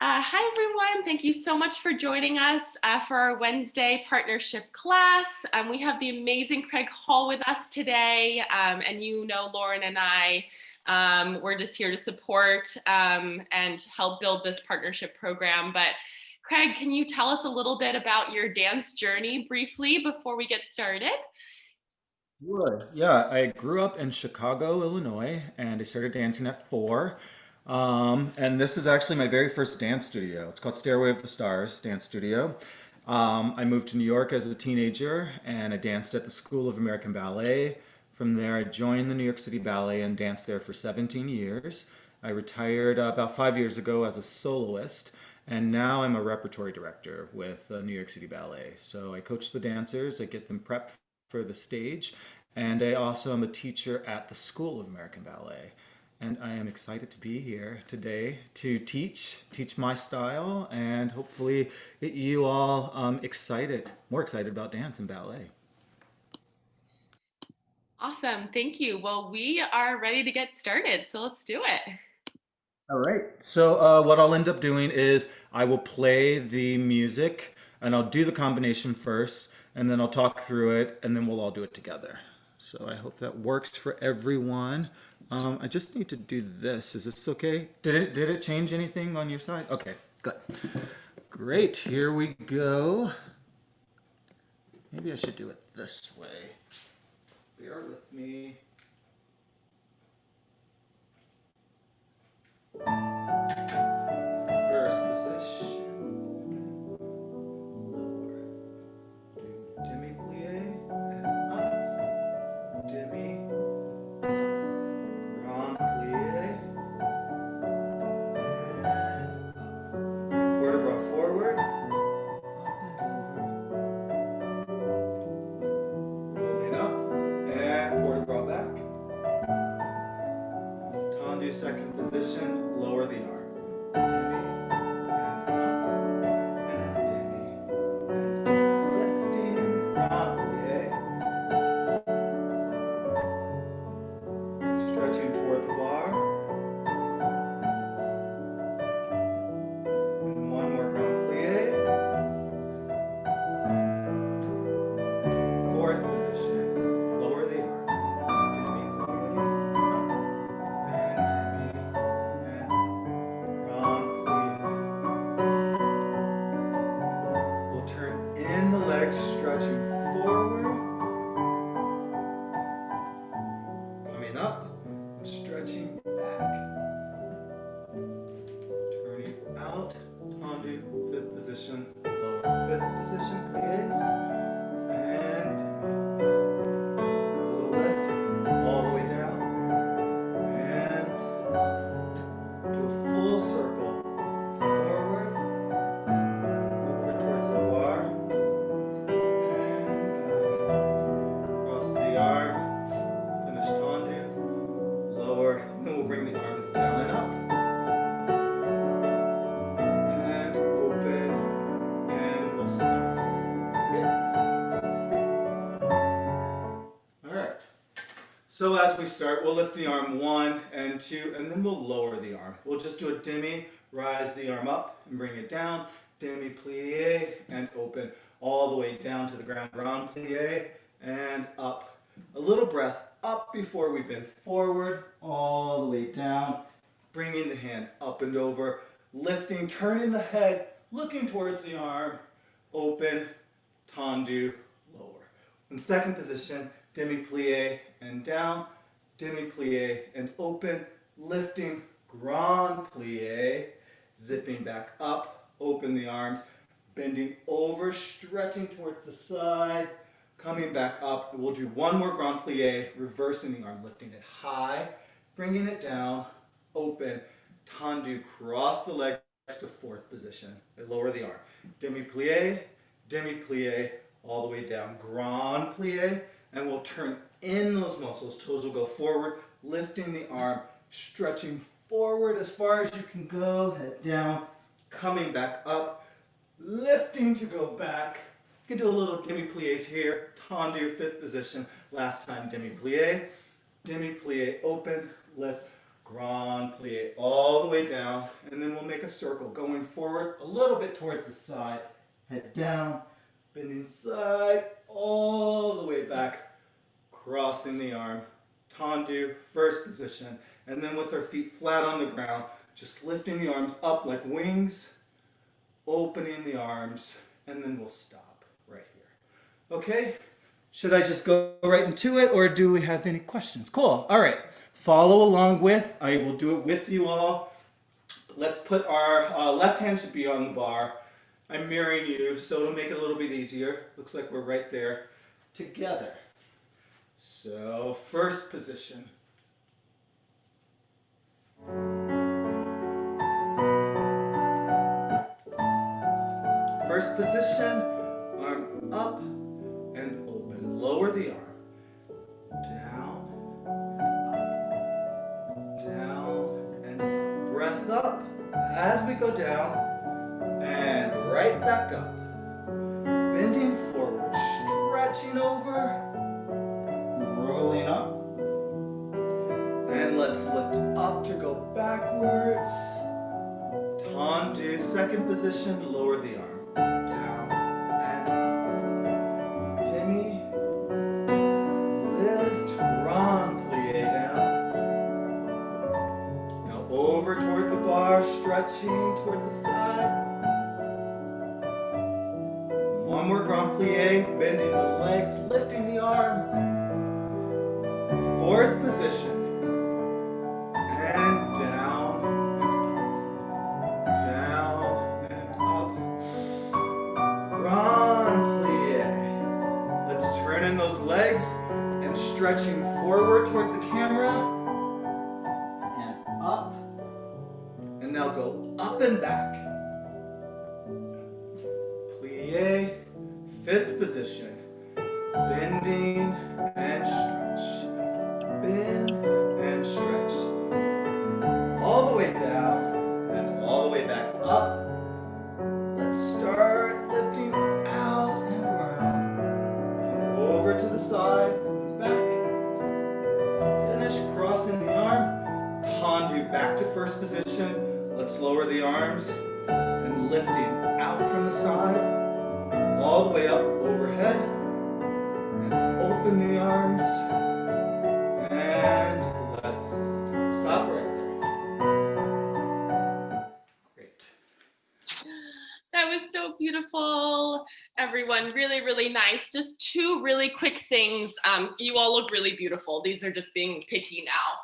Hi, everyone. Thank you so much for joining us for our Wednesday partnership class. We have the amazing Craig Hall with us today. And you know, Lauren and I, we're just here to support and help build this partnership program. But Craig, can you tell us a little bit about your dance journey briefly before we get started? Sure. Yeah, I grew up in Chicago, Illinois, and I started dancing at 4. And this is actually my very first dance studio. It's called Stairway of the Stars Dance Studio. I moved to New York as a teenager, and I danced at the School of American Ballet. From there, I joined the New York City Ballet and danced there for 17 years. I retired about 5 years ago as a soloist, and now I'm a repertory director with New York City Ballet. So I coach the dancers, I get them prepped for the stage, and I also am a teacher at the School of American Ballet. And I am excited to be here today to teach my style, and hopefully get you all more excited about dance and ballet. Awesome. Thank you. Well, we are ready to get started, so let's do it. All right. So what I'll end up doing is I will play the music, and I'll do the combination first, and then I'll talk through it, and then we'll all do it together. So I hope that works for everyone. I just need to do this. Is this okay? Did it change anything on your side? Okay, good. Great. Here we go. Maybe I should do it this way. Bear with me. First position. Lower. Do demi plie and up. Demi up. Grand plie and up. Quarter bra forward. Up and over. Rolling up and quarter bra back. Tendu second position. Lower the arm. Demi and up and demi and lifting. Grand plie. Stretching toward the bar. And one more grand plie. Fourth position. Lower the arm. Demi plie. Up and demi and up. Grand plie. We'll turn in the legs, stretching forward. Coming up and stretching back. Turning out. Tendu, fifth position. Lower fifth position, please. And little lift all the way down. And up. Do a full circle. Forward. Over towards the bar. And back. Cross the arm. Finish tendu. Lower. And then we'll bring the arms down and up. And open. And we'll stop. All right. So as we start, we'll lift the arm 1 and 2, and then we'll lower the arm. We'll just do a demi, rise the arm up and bring it down, demi plie and open all the way down to the ground, round plie and up. A little breath up before we bend forward, all the way down, bringing the hand up and over, lifting, turning the head, looking towards the arm, open, tendu, lower. In second position, demi plie and down, demi plie and open, lifting, grand plie, zipping back up, open the arms, bending over, stretching towards the side, coming back up. We'll do one more grand plie, reversing the arm, lifting it high, bringing it down, open, tendu, cross the legs to fourth position. Lower the arm. Demi plie, all the way down, grand plie, and we'll turn in those muscles. Toes will go forward, lifting the arm, stretching forward as far as you can go, head down, coming back up, lifting to go back. You can do a little demi plies here, tendu, fifth position. Last time demi plie, open, lift, grand plie all the way down, and then we'll make a circle going forward a little bit towards the side, head down, bending side, all the way back, crossing the arm, tendu, first position, and then with our feet flat on the ground, just lifting the arms up like wings, opening the arms, and then we'll stop right here. Okay, should I just go right into it, or do we have any questions? Cool, all right, follow along with, I will do it with you all. Let's put our left hand should be on the bar. I'm mirroring you, so it'll make it a little bit easier. Looks like we're right there together. So, first position. First position, arm up and open. Lower the arm. Down, up, down, and up. Breath up as we go down, and right back up. Bending forward, stretching over, rolling up. And let's lift up to go backwards. Tendu, second position, lower the arm. Down and up. Demi. Lift, grand plie down. Now over toward the bar, stretching towards the side. One more grand plie, bending the legs, lifting the arm. Fourth position. And down and up. Grand plie. Let's turn in those legs and stretching forward towards the camera. And up. And now go up and back. Plie. Fifth position. Bending and stretch. Bend and stretch. All the way down and all the way back up. Let's start lifting out and around. And over to the side, back. Finish crossing the arm. Tendu back to first position. Let's lower the arms and lifting out from the side. All the way up overhead. And open the arms. And let's stop right there. Great. That was so beautiful, everyone. Really, really nice. Just two really quick things. You all look really beautiful. These are just being picky now.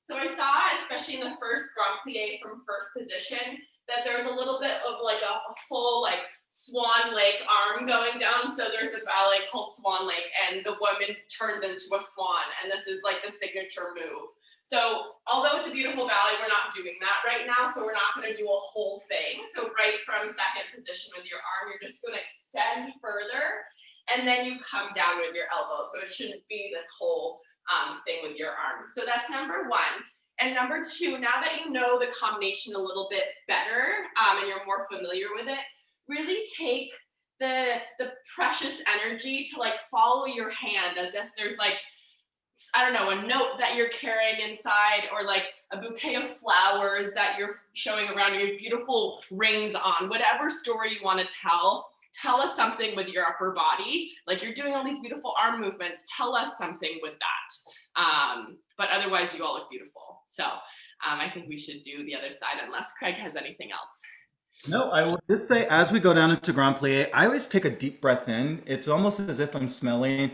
So I saw, especially in the first grand plie from first position, that there's a little bit of like a full like swan lake arm going down. So there's a ballet called Swan Lake, and the woman turns into a swan, and this is like the signature move. So although it's a beautiful ballet, we're not doing that right now, so we're not going to do a whole thing. So right from second position with your arm, you're just going to extend further, and then you come down with your elbow. So it shouldn't be this whole thing with your arm. So that's number one. And number two, now that you know the combination a little bit better and you're more familiar with it, really take the precious energy to like follow your hand as if there's like, I don't know, a note that you're carrying inside, or like a bouquet of flowers that you're showing around, your beautiful rings on, whatever story you want to tell us something with your upper body. Like you're doing all these beautiful arm movements, tell us something with that. But otherwise you all look beautiful. So I think we should do the other side unless Craig has anything else. No, I would just say as we go down into grand plie, I always take a deep breath in. It's almost as if I'm smelling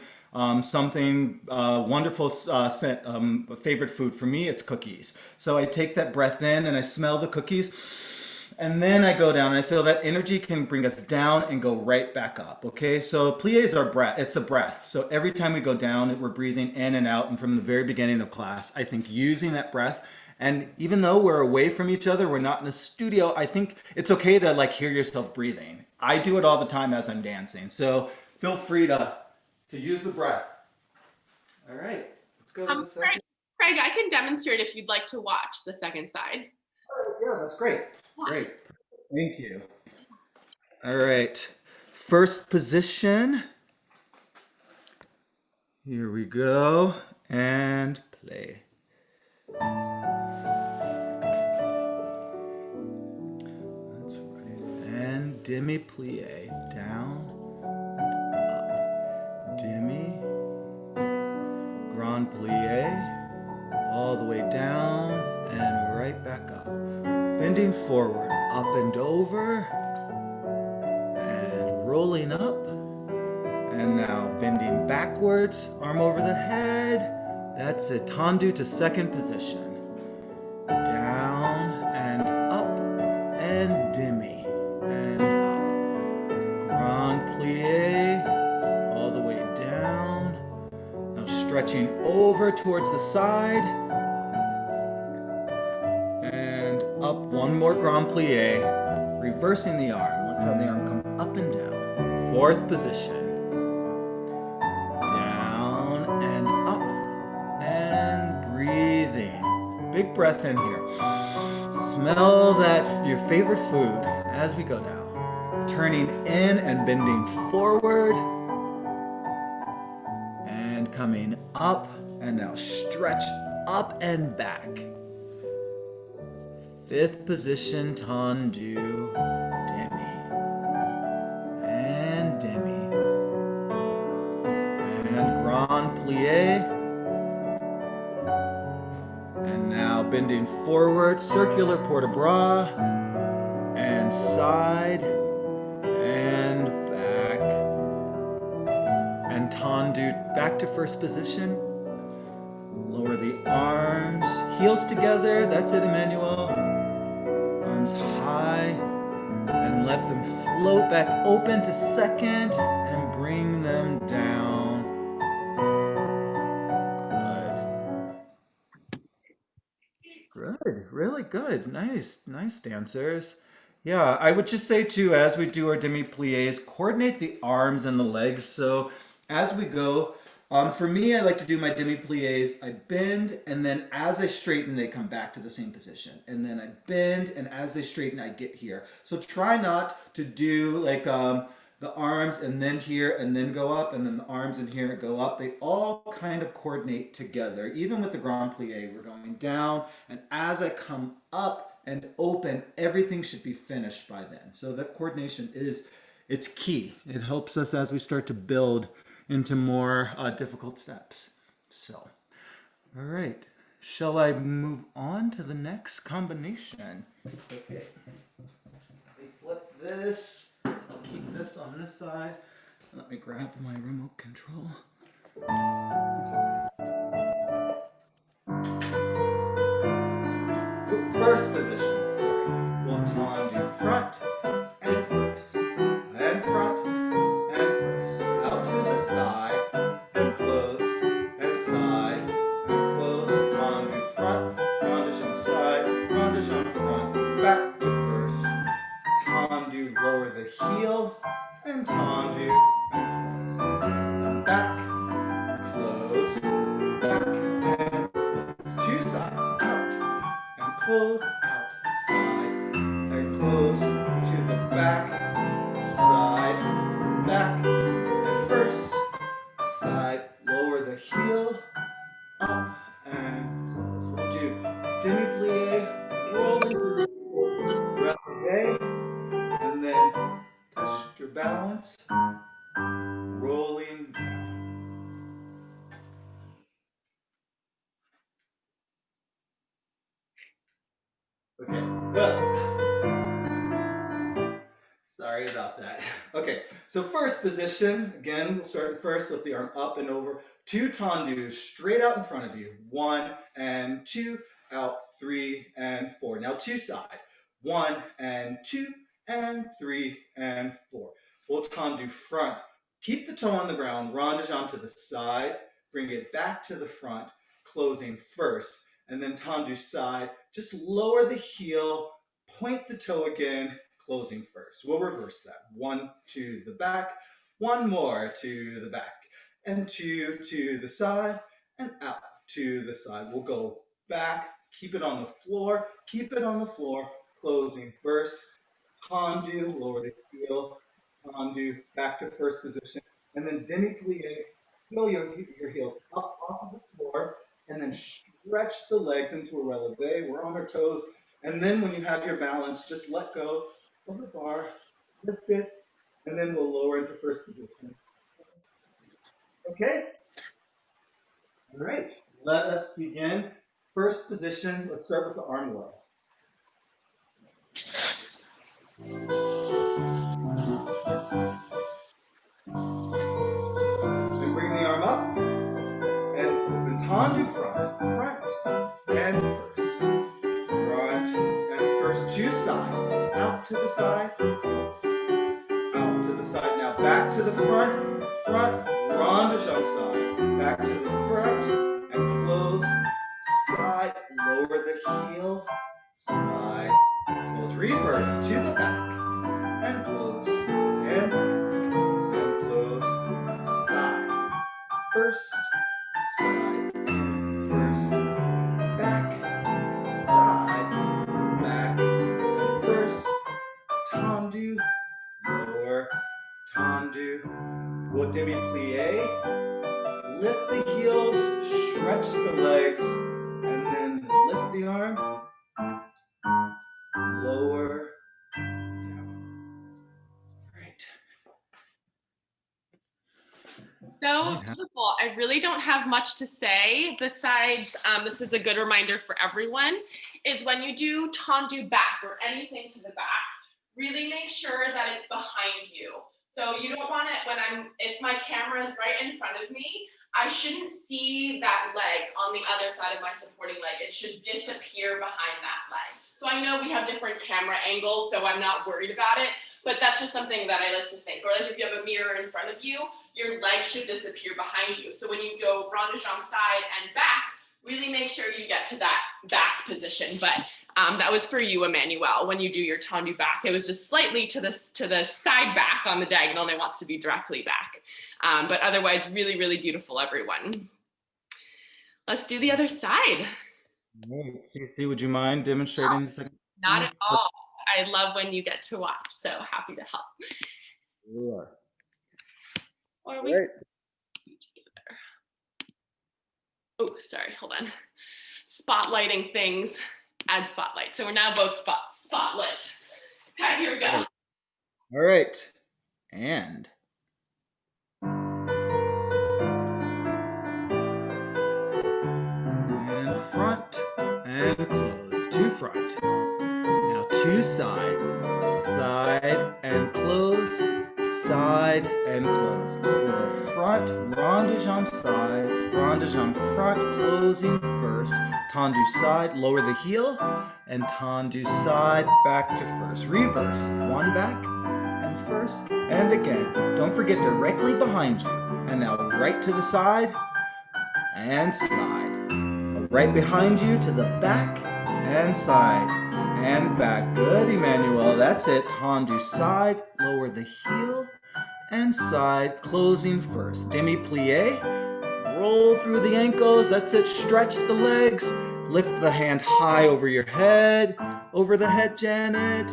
something wonderful scent. A favorite food for me, it's cookies. So I take that breath in and I smell the cookies, and then I go down and I feel that energy can bring us down and go right back up. Okay, so plie is our breath. It's a breath. So every time we go down, we're breathing in and out. And from the very beginning of class, I think using that breath. And even though we're away from each other, we're not in a studio, I think it's okay to like hear yourself breathing. I do it all the time as I'm dancing. So feel free to use the breath. All right, let's go to the second. Craig, I can demonstrate if you'd like to watch the second side. Oh, yeah, that's great. Great. Thank you. All right. First position. Here we go. And play. demi plie, down, up, demi, grand plie, all the way down and right back up. Bending forward, up and over, and rolling up. And now bending backwards, arm over the head. That's it, tendu to second position. Down and up, and demi, and up. Grand plie, all the way down. Now stretching over towards the side. And up, one more grand plie. Reversing the arm. Let's have the arm come up and down. Fourth position. Down and up. And breathing. Big breath in here. Smell that, your favorite food as we go down. Turning in and bending forward. And coming up. And now stretch up and back. Fifth position, tendu, demi, and demi, and grand plie, and now bending forward, circular port de bras, and side, and back, and tendu, back to first position. Lower the arms, heels together, that's it, Emmanuel. Arms high, and let them float back open to second, and bring them down. Good, really good. Nice dancers. Yeah, I would just say too, as we do our demi-plies, coordinate the arms and the legs. So as we go, for me, I like to do my demi-plies. I bend, and then as I straighten, they come back to the same position. And then I bend, and as they straighten, I get here. So try not to do like the arms and then here and then go up, and then the arms and here go up. They all kind of coordinate together. Even with the grand plie, we're going down, and as I come up and open, everything should be finished by then. So that coordination it's key. It helps us as we start to build into more difficult steps. So, all right. Shall I move on to the next combination? Okay. Let me flip this. I'll keep this on this side. Let me grab my remote control. First position. Sorry. We'll tendu front and first. And front and first. Out to the side and close. And side and close. Tendu front. Rondage on side. Rondage on front. Back to first. Tendu, lower the heel. And tendu and close. And back. Close. Back and close. Two side. Out. And close. Out. Side. And close. To the back. Side. Back. And first. Side. Lower the heel. Up. And close. We'll do demi-plie. Roll into the releve. And then touch your balance. Rolling down. Okay, good. Sorry about that. Okay, so first position, again, we'll start first with the arm up and over. Two tendus straight out in front of you. 1 and 2, out, 3 and 4. Now two side. 1 and 2 and 3 and 4. We'll tendu front. Keep the toe on the ground, rondage onto the side, bring it back to the front, closing first, and then tendu side. Just lower the heel, point the toe again, closing first. We'll reverse that. 1 to the back, 1 more to the back, and 2 to the side, and out to the side. We'll go back, keep it on the floor, closing first, tendu, lower the heel, tendu, back to first position, and then demi-plie, heel your heels up off of the floor, and then stretch the legs into a releve. We're on our toes, and then when you have your balance, just let go of the bar lift it, and then we'll lower into first position. Okay? All right, let us begin. First position, let's start with the arm low. Then bring the arm up and open tendu front, and first. Front and first to side, out to the side, out to the side. Now back to the front, rond de jambe side, back to the front and close, side, lower the heel, side, close, reverse to the back and close, and close, side, first, side, and first, back, side, back, and first, tendu, lower, tendu, we'll demi-plie, lift the heels, stretch the legs, and then lift the arm, lower, down. Right. So beautiful. I really don't have much to say besides, this is a good reminder for everyone, is when you do tendu back or anything to the back, really make sure that it's behind you. So you don't want it if my camera is right in front of me, I shouldn't see that leg on the other side of my supporting leg. It should disappear behind that leg. So I know we have different camera angles, so I'm not worried about it, but that's just something that I like to think. Or like if you have a mirror in front of you, your leg should disappear behind you. So when you go rond de jambe side and back, really make sure you get to that back position. But that was for you, Emmanuel. When you do your tendu back, it was just slightly to the side back on the diagonal, and it wants to be directly back. But otherwise, really, really beautiful, everyone. Let's do the other side. Right. Cece, would you mind demonstrating the second? Not at all. I love when you get to watch, so happy to help. Yeah. Or we Right. Oh, sorry, hold on. Spotlighting things, add spotlight. So we're now both spotlit. Okay, here we go. All right. And front and close to front. Now to side, side and close, side and close. We'll go front, rond de jambe side, rond de jambe front, closing first, tendu side, lower the heel, and tendu side, back to first. Reverse, one back and first, and again. Don't forget directly behind you. And now right to the side, and side. Right behind you to the back, and side, and back. Good, Emmanuel. That's it. Tendu side, lower the heel, and side, closing first. Demi-plie, roll through the ankles. That's it. Stretch the legs. Lift the hand high over your head. Over the head, Janet.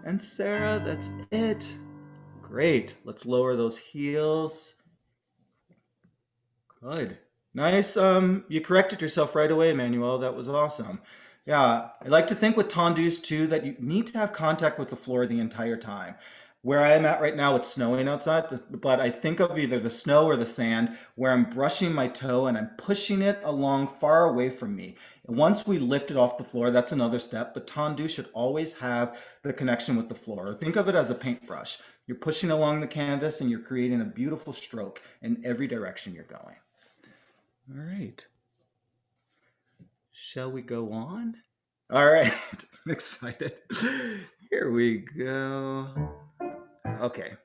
And Sarah, that's it. Great. Let's lower those heels. Good. Nice. You corrected yourself right away, Emmanuel. That was awesome. Yeah, I like to think with tendus too that you need to have contact with the floor the entire time. Where I am at right now, it's snowing outside, but I think of either the snow or the sand where I'm brushing my toe and I'm pushing it along far away from me. And once we lift it off the floor, that's another step, but tendu should always have the connection with the floor. Think of it as a paintbrush. You're pushing along the canvas and you're creating a beautiful stroke in every direction you're going. All right. Shall we go on? All right. I'm excited. Here we go. Okay.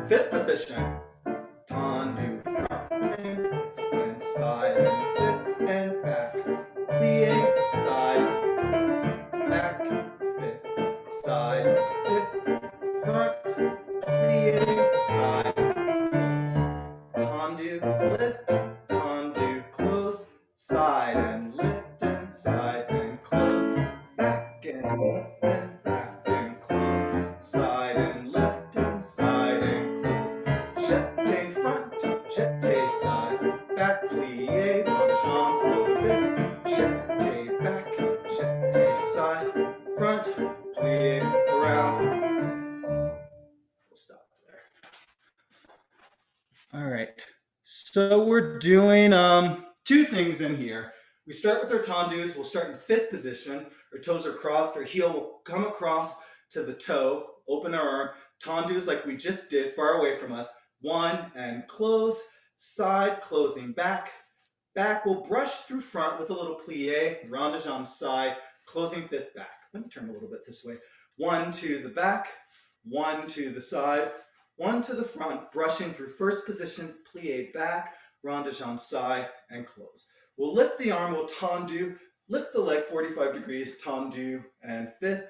Fifth position. Tendu front and side and fifth and back. Plie, side, close, back, fifth, side, fifth, front, plie, side, close. Tendu, lift, tendu, close, side and lift and side and close, back and close, side and left and side and close, jeté front, jeté side, back, plie, rond de jambe, close, fifth, jeté back, jeté side, front, plie, around. We'll stop there. All right, so we're doing two things in here. We start with our tendus. We'll start in fifth position. Our toes are crossed. Our heel will come across to the toe. Open our arm. Tendus like we just did, far away from us. One and close. Side, closing back. Back will brush through front with a little plie. Rond de jambe side, closing fifth back. Let me turn a little bit this way. One to the back. One to the side. One to the front, brushing through first position, plie back, rond de jambe side, and close. We'll lift the arm, we'll tendu, lift the leg 45 degrees, tendu, and fifth,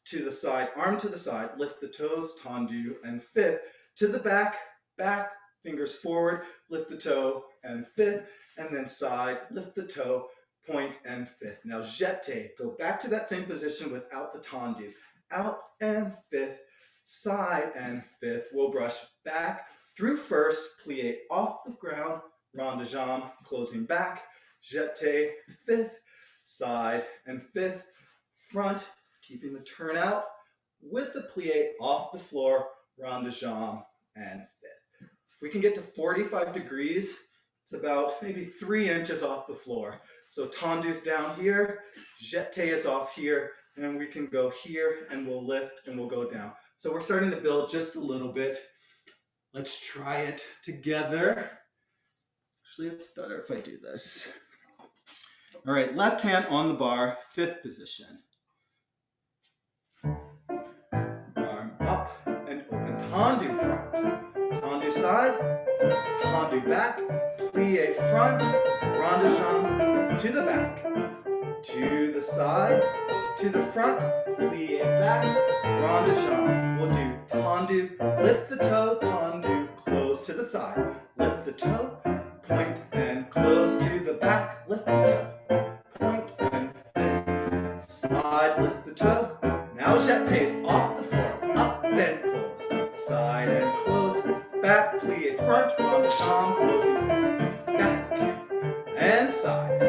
to the side, arm to the side, lift the toes, tendu, and fifth, to the back, back, fingers forward, lift the toe, and fifth, and then side, lift the toe, point, and fifth. Now jeté, go back to that same position without the tendu, out and fifth, side and fifth. We'll brush back through first, plie off the ground, rond de jambe, closing back, jeté, fifth, side and fifth, front, keeping the turn out with the plie off the floor, rond de jambe, and fifth. If we can get to 45 degrees, it's about maybe 3 inches off the floor. So tendu's down here, jeté is off here, and we can go here and we'll lift and we'll go down. So we're starting to build just a little bit. Let's try it together. Actually, it's better if I do this. All right, left hand on the bar, fifth position. Arm up and open, tendu front. Tendu side, tendu back, plie front, rond de jambe, to the back. To the side, to the front, plie back, rond de jambe. We'll do tendu, lift the toe, tendu, close to the side. Lift the toe, point and close to the back. Lift the toe, point and fifth. Side, lift the toe. Now jetés off the floor, up and close. Side and close, back, plie front, rond de jambe, closing front. Back and side.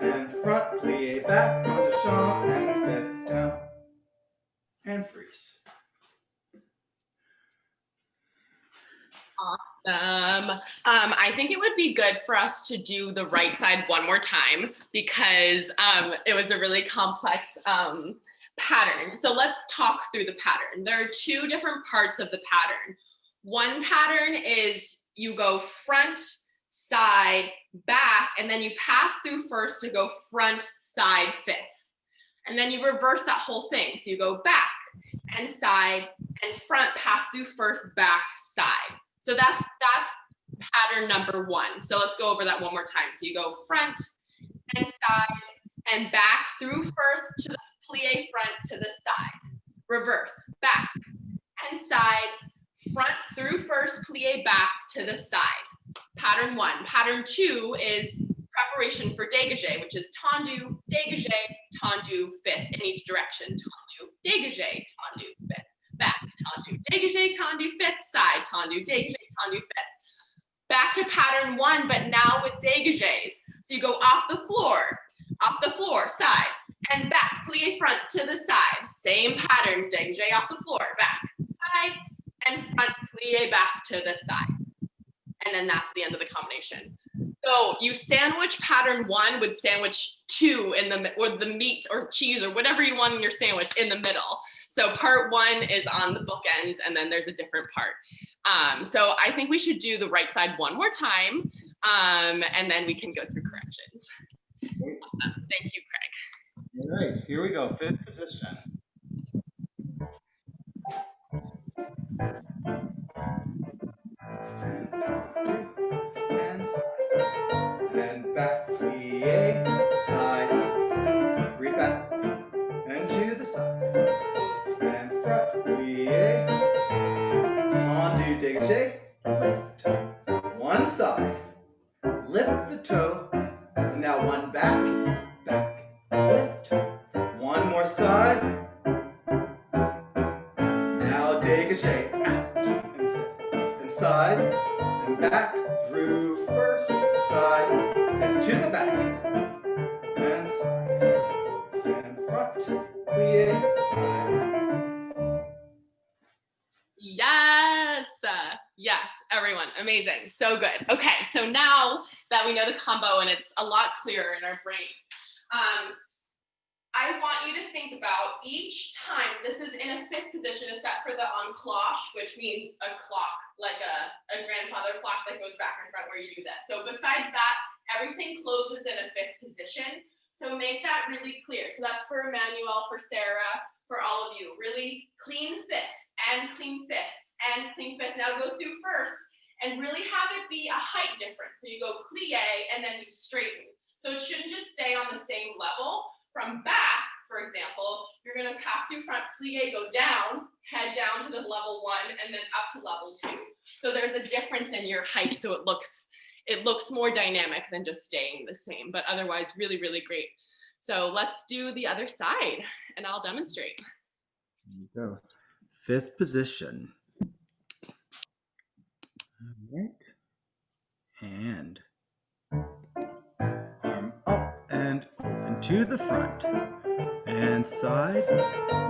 And front, plie back, rond de jambe, and fifth down, and freeze. Awesome. I think it would be good for us to do the right side one more time because it was a really complex pattern. So let's talk through the pattern. There are two different parts of the pattern. One pattern is you go front, side, back, and then you pass through first to go front, side, fifth. And then you reverse that whole thing. So you go back and side and front, pass through first, back, side. So that's pattern number one. So let's go over that one more time. So you go front and side and back through first to the plie front to the side. Reverse, back and side, front through first, plie back to the side. Pattern one. Pattern two is preparation for dégagé, which is tendu, dégagé, tendu, fifth in each direction. Tendu, dégagé, tendu, fifth. Back, tendu, dégagé, tendu, fifth. Side, tendu, dégagé, tendu, fifth. Back to pattern one, but now with dégagés. So you go off the floor, side, and back, plie front to the side. Same pattern, dégagé off the floor, back, side, and front, plie back to the side. And then that's the end of the combination. So you sandwich pattern one with sandwich two in the, or the meat or cheese or whatever you want in your sandwich in the middle. So part one is on the bookends and then there's a different part. So I think we should do the right side one more time and then we can go through corrections. Awesome. Thank you, Craig. All right, here we go, fifth position. And side, and back, plie, side, three back, and to the side, and front, plie, tendu, dégagé, lift, one side, lift the toe, and now one back, back, lift, one more side, now dégagé, out, and fifth, and side, and back, through first, side, and to the back, and side, and front, plie, side. Yes. Yes, everyone. Amazing. So good. Okay, so now that we know the combo and it's a lot clearer in our brain, I want you to think about each time, this is in a fifth position, except for the encloche, which means a clock, like a grandfather clock that goes back and front where you do this. So besides that, everything closes in a fifth position. So make that really clear. So that's for Emmanuel, for Sarah, for all of you. Really clean fifth and clean fifth and clean fifth. Now go through first and really have it be a height difference. So you go plie and then you straighten. So it shouldn't just stay on the same level. From back, for example, you're going to pass through front, plie, go down, head down to the level 1, and then up to level 2. So there's a difference in your height, so it looks more dynamic than just staying the same, but otherwise really, really great. So let's do the other side, and I'll demonstrate. There you go. Fifth position. All right. And arm up and open to the front. And side,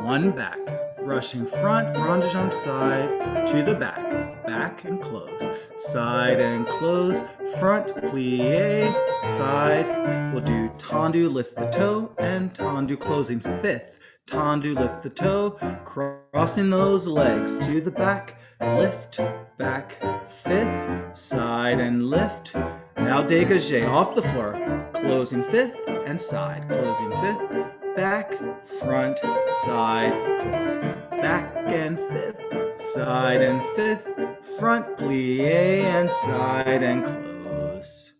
one back. Rushing front, rond de jambe side to the back. Back and close. Side and close. Front, plie, side. We'll do tendu, lift the toe, and tendu closing fifth. Tendu, lift the toe, crossing those legs to the back. Lift, back, fifth. Side and lift. Now dégagé off the floor. Closing fifth and side. Closing fifth. Back, front, side, close. Back and fifth, side and fifth, front, plie, and side and close.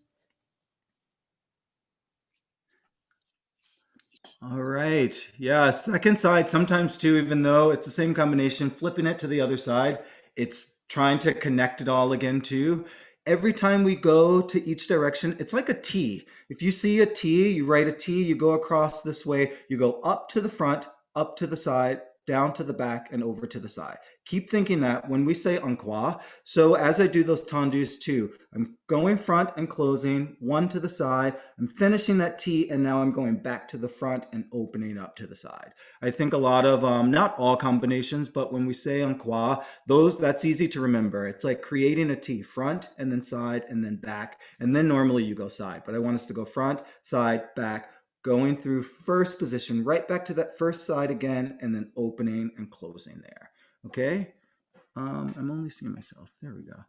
All right. Yeah, second side sometimes too, even though it's the same combination, flipping it to the other side, it's trying to connect it all again too. Every time we go to each direction, it's like a T. If you see a T, you write a T, you go across this way, you go up to the front, up to the side, down to the back, and over to the side. Keep thinking that when we say en croix. So as I do those tendus too, I'm going front and closing, one to the side, I'm finishing that T, and now I'm going back to the front and opening up to the side. I think a lot of, not all combinations, but when we say en croix, that's easy to remember. It's like creating a T, front and then side and then back, and then normally you go side, but I want us to go front, side, back, going through first position, right back to that first side again, and then opening and closing there. Okay? I'm only seeing myself. There we go.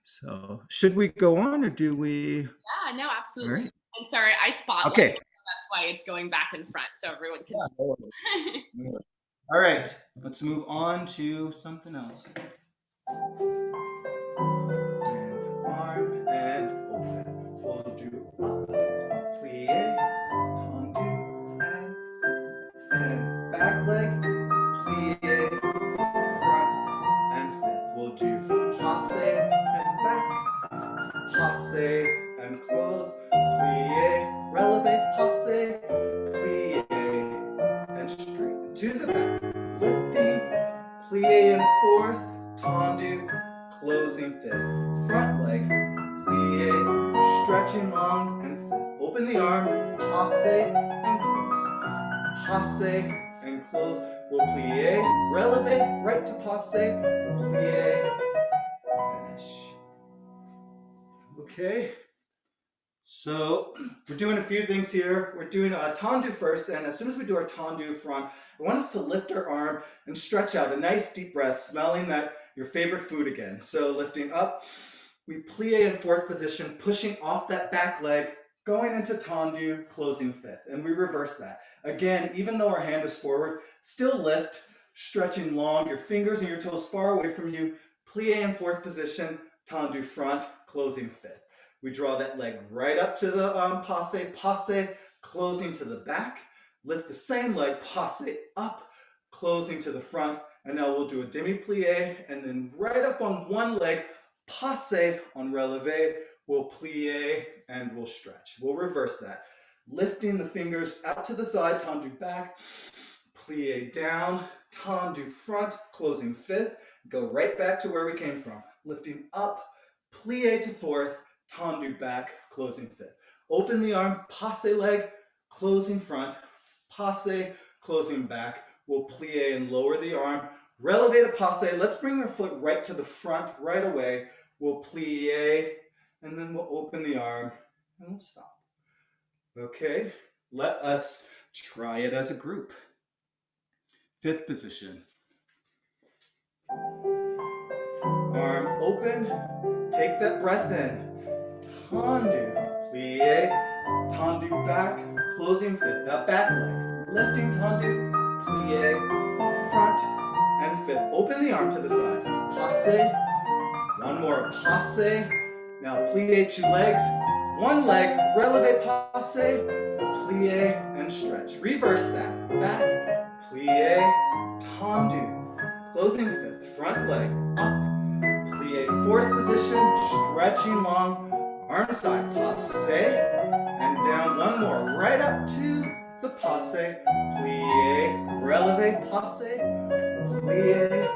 So should we go on or do we? Yeah, no, absolutely. All right. And sorry, I spotlight. Okay. That's why it's going back and front, so everyone can see. All right. Let's move on to something else. And arm and open. We'll do up, plie, tendu, and fifth. And back leg, plie, front, and fifth. We'll do passe and back, passe and close, plie, releve, passe, plie, and straight to the back, lifting, plie and fourth, tendu, closing fifth, front leg, plie, stretching long and fifth. Open the arm, passe and close, passe and close. We'll plie, releve, right to passe, plie, finish. Okay. So we're doing a few things here. We're doing a tendu first, and as soon as we do our tendu front, I want us to lift our arm and stretch out a nice deep breath, smelling that your favorite food again. So lifting up, we plie in fourth position, pushing off that back leg, going into tendu, closing fifth, and we reverse that. Again, even though our hand is forward, still lift, stretching long, your fingers and your toes far away from you, plie in fourth position, tendu front, closing fifth. We draw that leg right up to the passe, passe, closing to the back. Lift the same leg, passe up, closing to the front. And now we'll do a demi-plie, and then right up on one leg, passe on releve, we'll plie and we'll stretch. We'll reverse that. Lifting the fingers out to the side, tendu back, plie down, tendu front, closing fifth. Go right back to where we came from. Lifting up, plie to fourth, tendu back, closing fifth. Open the arm, passe leg, closing front, passe, closing back. We'll plie and lower the arm. Releve to passe. Let's bring our foot right to the front right away. We'll plie, and then we'll open the arm, and we'll stop. Okay, let us try it as a group. Fifth position. Arm open, take that breath in. Tendu, plie, tendu back, closing fifth. That back leg, lifting tendu, plie, front and fifth. Open the arm to the side. Passe, one more passe. Now plie 2 legs, 1 leg, releve passe, plie and stretch. Reverse that. Back, plie, tendu, closing fifth. Front leg, up. Plie 4th position, stretching long, arm side, passe, and down 1 more, right up to the passe, plie, releve, passe, plie,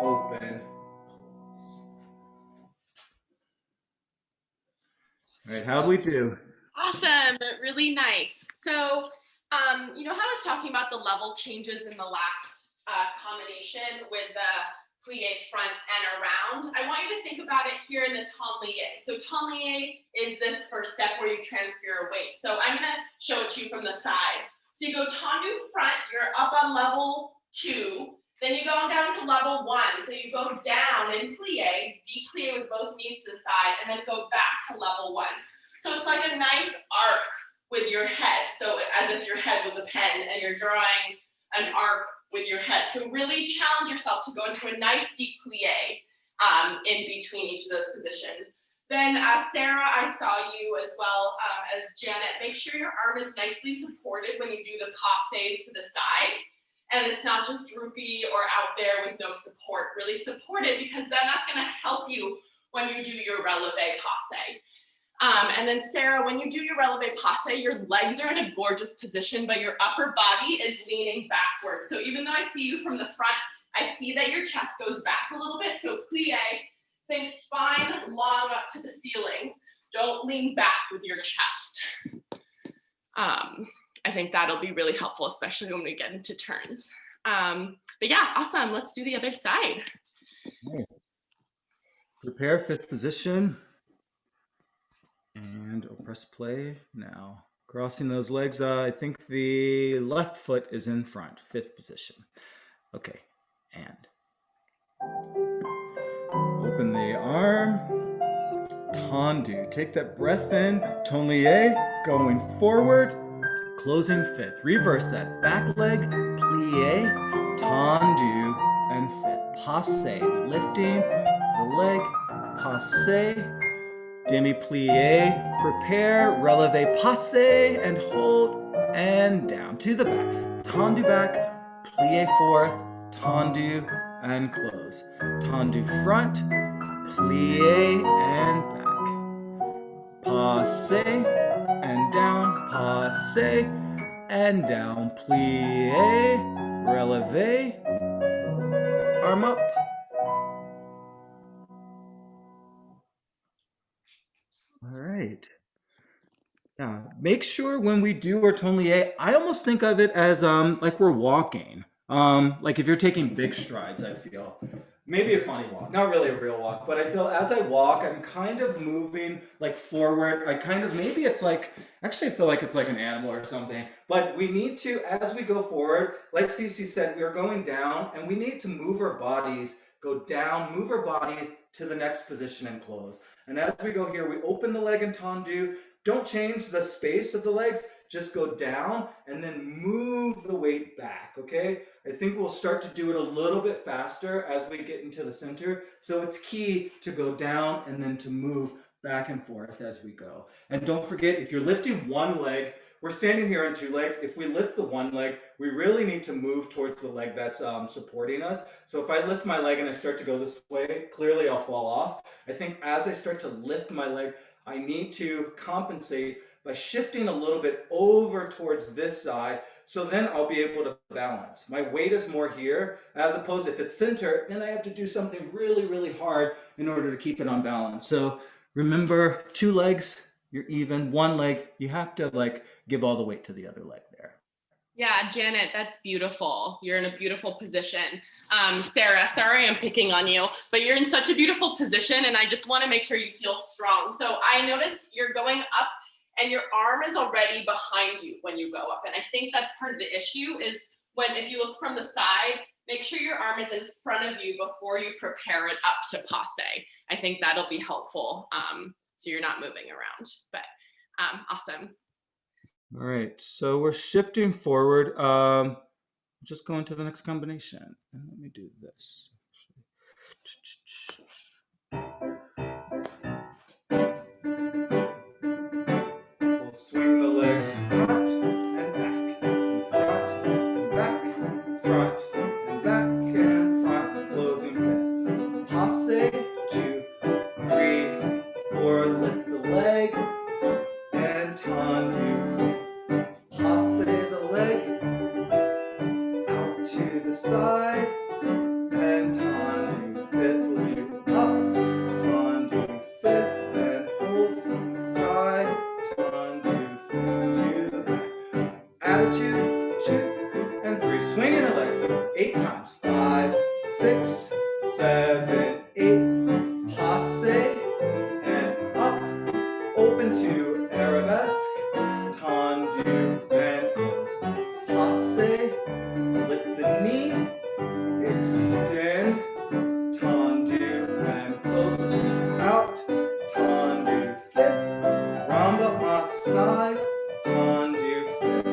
open, close. All right, how'd we do? Awesome, really nice. So, you know how I was talking about the level changes in the last combination with the plie front and around? I want you to think about it here in the tendu. So tendu is this first step where you transfer your weight. So I'm gonna show it to you from the side. So you go tendu front, you're up on level 2, then you go down to level 1. So you go down and plie, deplie with both knees to the side, and then go back to level 1. So it's like a nice arc with your head. So as if your head was a pen and you're drawing an arc with your head. So really challenge yourself to go into a nice deep plie in between each of those positions. Then Sarah, I saw you as well as Janet. Make sure your arm is nicely supported when you do the passes to the side. And it's not just droopy or out there with no support. Really support it, because then that's gonna help you when you do your releve passe. And then Sarah, when you do your releve passe, your legs are in a gorgeous position, but your upper body is leaning backward. So even though I see you from the front, I see that your chest goes back a little bit. So plie, think spine long up to the ceiling. Don't lean back with your chest. I think that'll be really helpful, especially when we get into turns. But yeah, awesome. Let's do the other side. Okay. Prepare 5th position. And I'll press play now. Crossing those legs, I think the left foot is in front, 5th position. Okay, and open the arm, tendu. Take that breath in, tendu, going forward, closing 5th. Reverse that, back leg, plie, tendu, and 5th. Passe, lifting the leg, passe, demi-plie, prepare, releve, passe, and hold, and down to the back. Tendu back, plie 4th, tendu, and close. Tendu front, plie, and back. Passe, and down, passe, and down, plie, releve, arm up. All right. Yeah, make sure when we do our tendu, I almost think of it as like we're walking. Like if you're taking big strides, I feel. Maybe a funny walk, not really a real walk, but I feel as I walk, I'm kind of moving like forward. I kind of, maybe it's like, actually I feel like it's like an animal or something, but we need to, as we go forward, like Cece said, we are going down and we need to move our bodies, go down, move our bodies to the next position and close. And as we go here, we open the leg and tendu. Don't change the space of the legs, just go down and then move the weight back, okay? I think we'll start to do it a little bit faster as we get into the center. So it's key to go down and then to move back and forth as we go. And don't forget, if you're lifting one leg, we're standing here on 2 legs. If we lift the one leg, we really need to move towards the leg that's supporting us. So if I lift my leg and I start to go this way, clearly I'll fall off. I think as I start to lift my leg, I need to compensate by shifting a little bit over towards this side, so then I'll be able to balance. My weight is more here, as opposed to if it's center, then I have to do something really, really hard in order to keep it on balance. So remember, 2 legs, you're even. 1 leg, you have to like give all the weight to the other leg there. Yeah, Janet, that's beautiful. You're in a beautiful position. Sarah, sorry I'm picking on you, but you're in such a beautiful position and I just want to make sure you feel strong. So I noticed you're going up and your arm is already behind you when you go up. And I think that's part of the issue is when, if you look from the side, make sure your arm is in front of you before you prepare it up to passe. I think that'll be helpful, so you're not moving around, but awesome. All right, so we're shifting forward. Just go into the next combination. And let me do this. We'll swing the legs front and back, and front and back, front and back, and front, closing fifth. Passe, 2, 3, 4, lift the leg, and tendu fifth. Passe the leg, out to the side, and tendu fifth. We'll do up, tendu fifth, and hold, side, tendu fifth, to the back. Attitude, 2 and 3. Swinging the leg 8 times. 5, 6, 7, 8. Passe, and up, open to arabesque, tendu, and close. Passe, lift the knee, extend, tendu, and close. Out, tendu fifth, ramba off side, tendu fifth.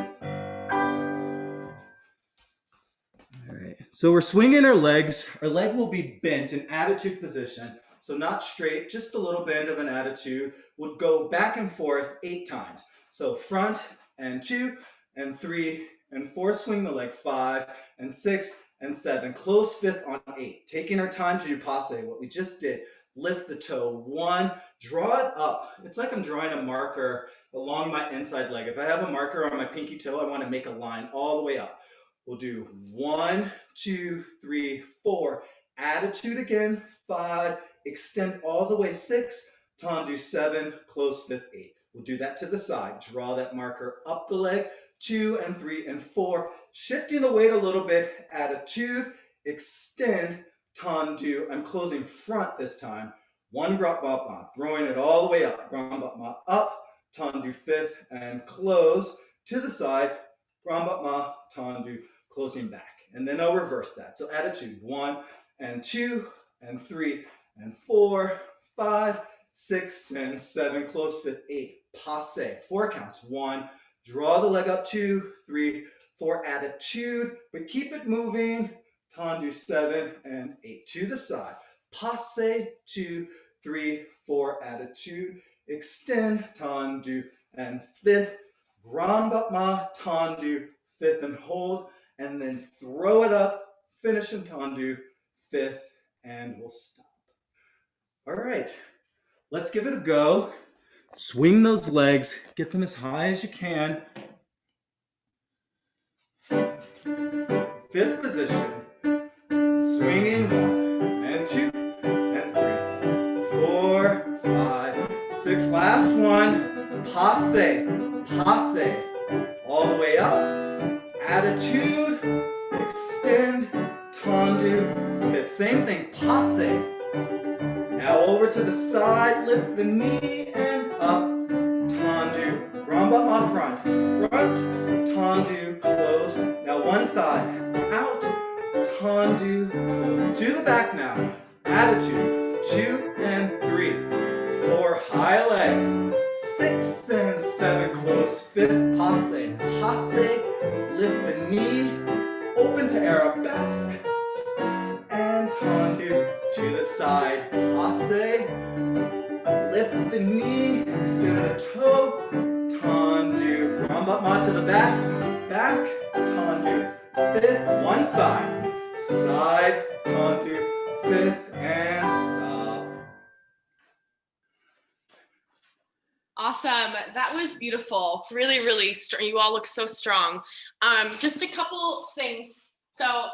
All right, so we're swinging our legs. Our leg will be bent in attitude position. So not straight, just a little bend of an attitude. Would go back and forth 8 times. So front and 2 and 3 and 4, swing the leg 5 and 6 and 7. Close fifth on 8. Taking our time to do passe, what we just did. Lift the toe 1, draw it up. It's like I'm drawing a marker along my inside leg. If I have a marker on my pinky toe, I want to make a line all the way up. We'll do 1, 2, 3, 4. Attitude again, 5. Extend all the way 6. Tendu 7. Close fifth 8. We'll do that to the side. Draw that marker up the leg. 2 and 3 and 4. Shifting the weight a little bit. Attitude. Extend. Tendu. I'm closing front this time. 1 grab ma. Throwing it all the way up. Grab ma up. Tendu fifth and close to the side. Grab ma. Tendu. Closing back. And then I'll reverse that. So attitude 1 and 2 and 3 and 4, 5, 6, and 7. Close fifth 8. Passe. 4 counts. 1. Draw the leg up. 2, 3, 4. Attitude, but keep it moving. Tendu 7 and 8 to the side. Passe. 2, 3, 4. Attitude. Extend. Tendu and fifth. Gramba ma. Tendu fifth and hold. And then throw it up, finish in tendu, fifth, and we'll stop. All right, let's give it a go. Swing those legs, get them as high as you can. Fifth position, swinging 1 and 2 and 3, 4, 5, 6. Last one, passe, passe, all the way up. Attitude, extend, tendu, fifth. Same thing, passe. Now over to the side, lift the knee and up, tendu. Gramba ma front, front, tendu, close. Now one side, out, tendu, close. To the back now. Attitude, 2 and 3, 4, high legs, 6 and 7, close. Fifth, passe, passe. Lift the knee, open to arabesque, and tendu to the side. Passe, lift the knee, extend the toe, tendu. Gramba ma to the back, back, tendu. Fifth, one side, side, tendu. Fifth, and stop. Awesome. That was beautiful. Really, really strong. You all look so strong. Just a couple things. So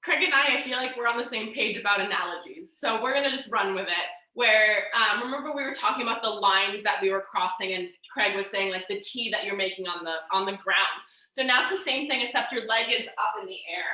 Craig and I feel like we're on the same page about analogies. So we're going to just run with it. Where, remember we were talking about the lines that we were crossing and Craig was saying, like the T that you're making on the ground. So now it's the same thing, except your leg is up in the air.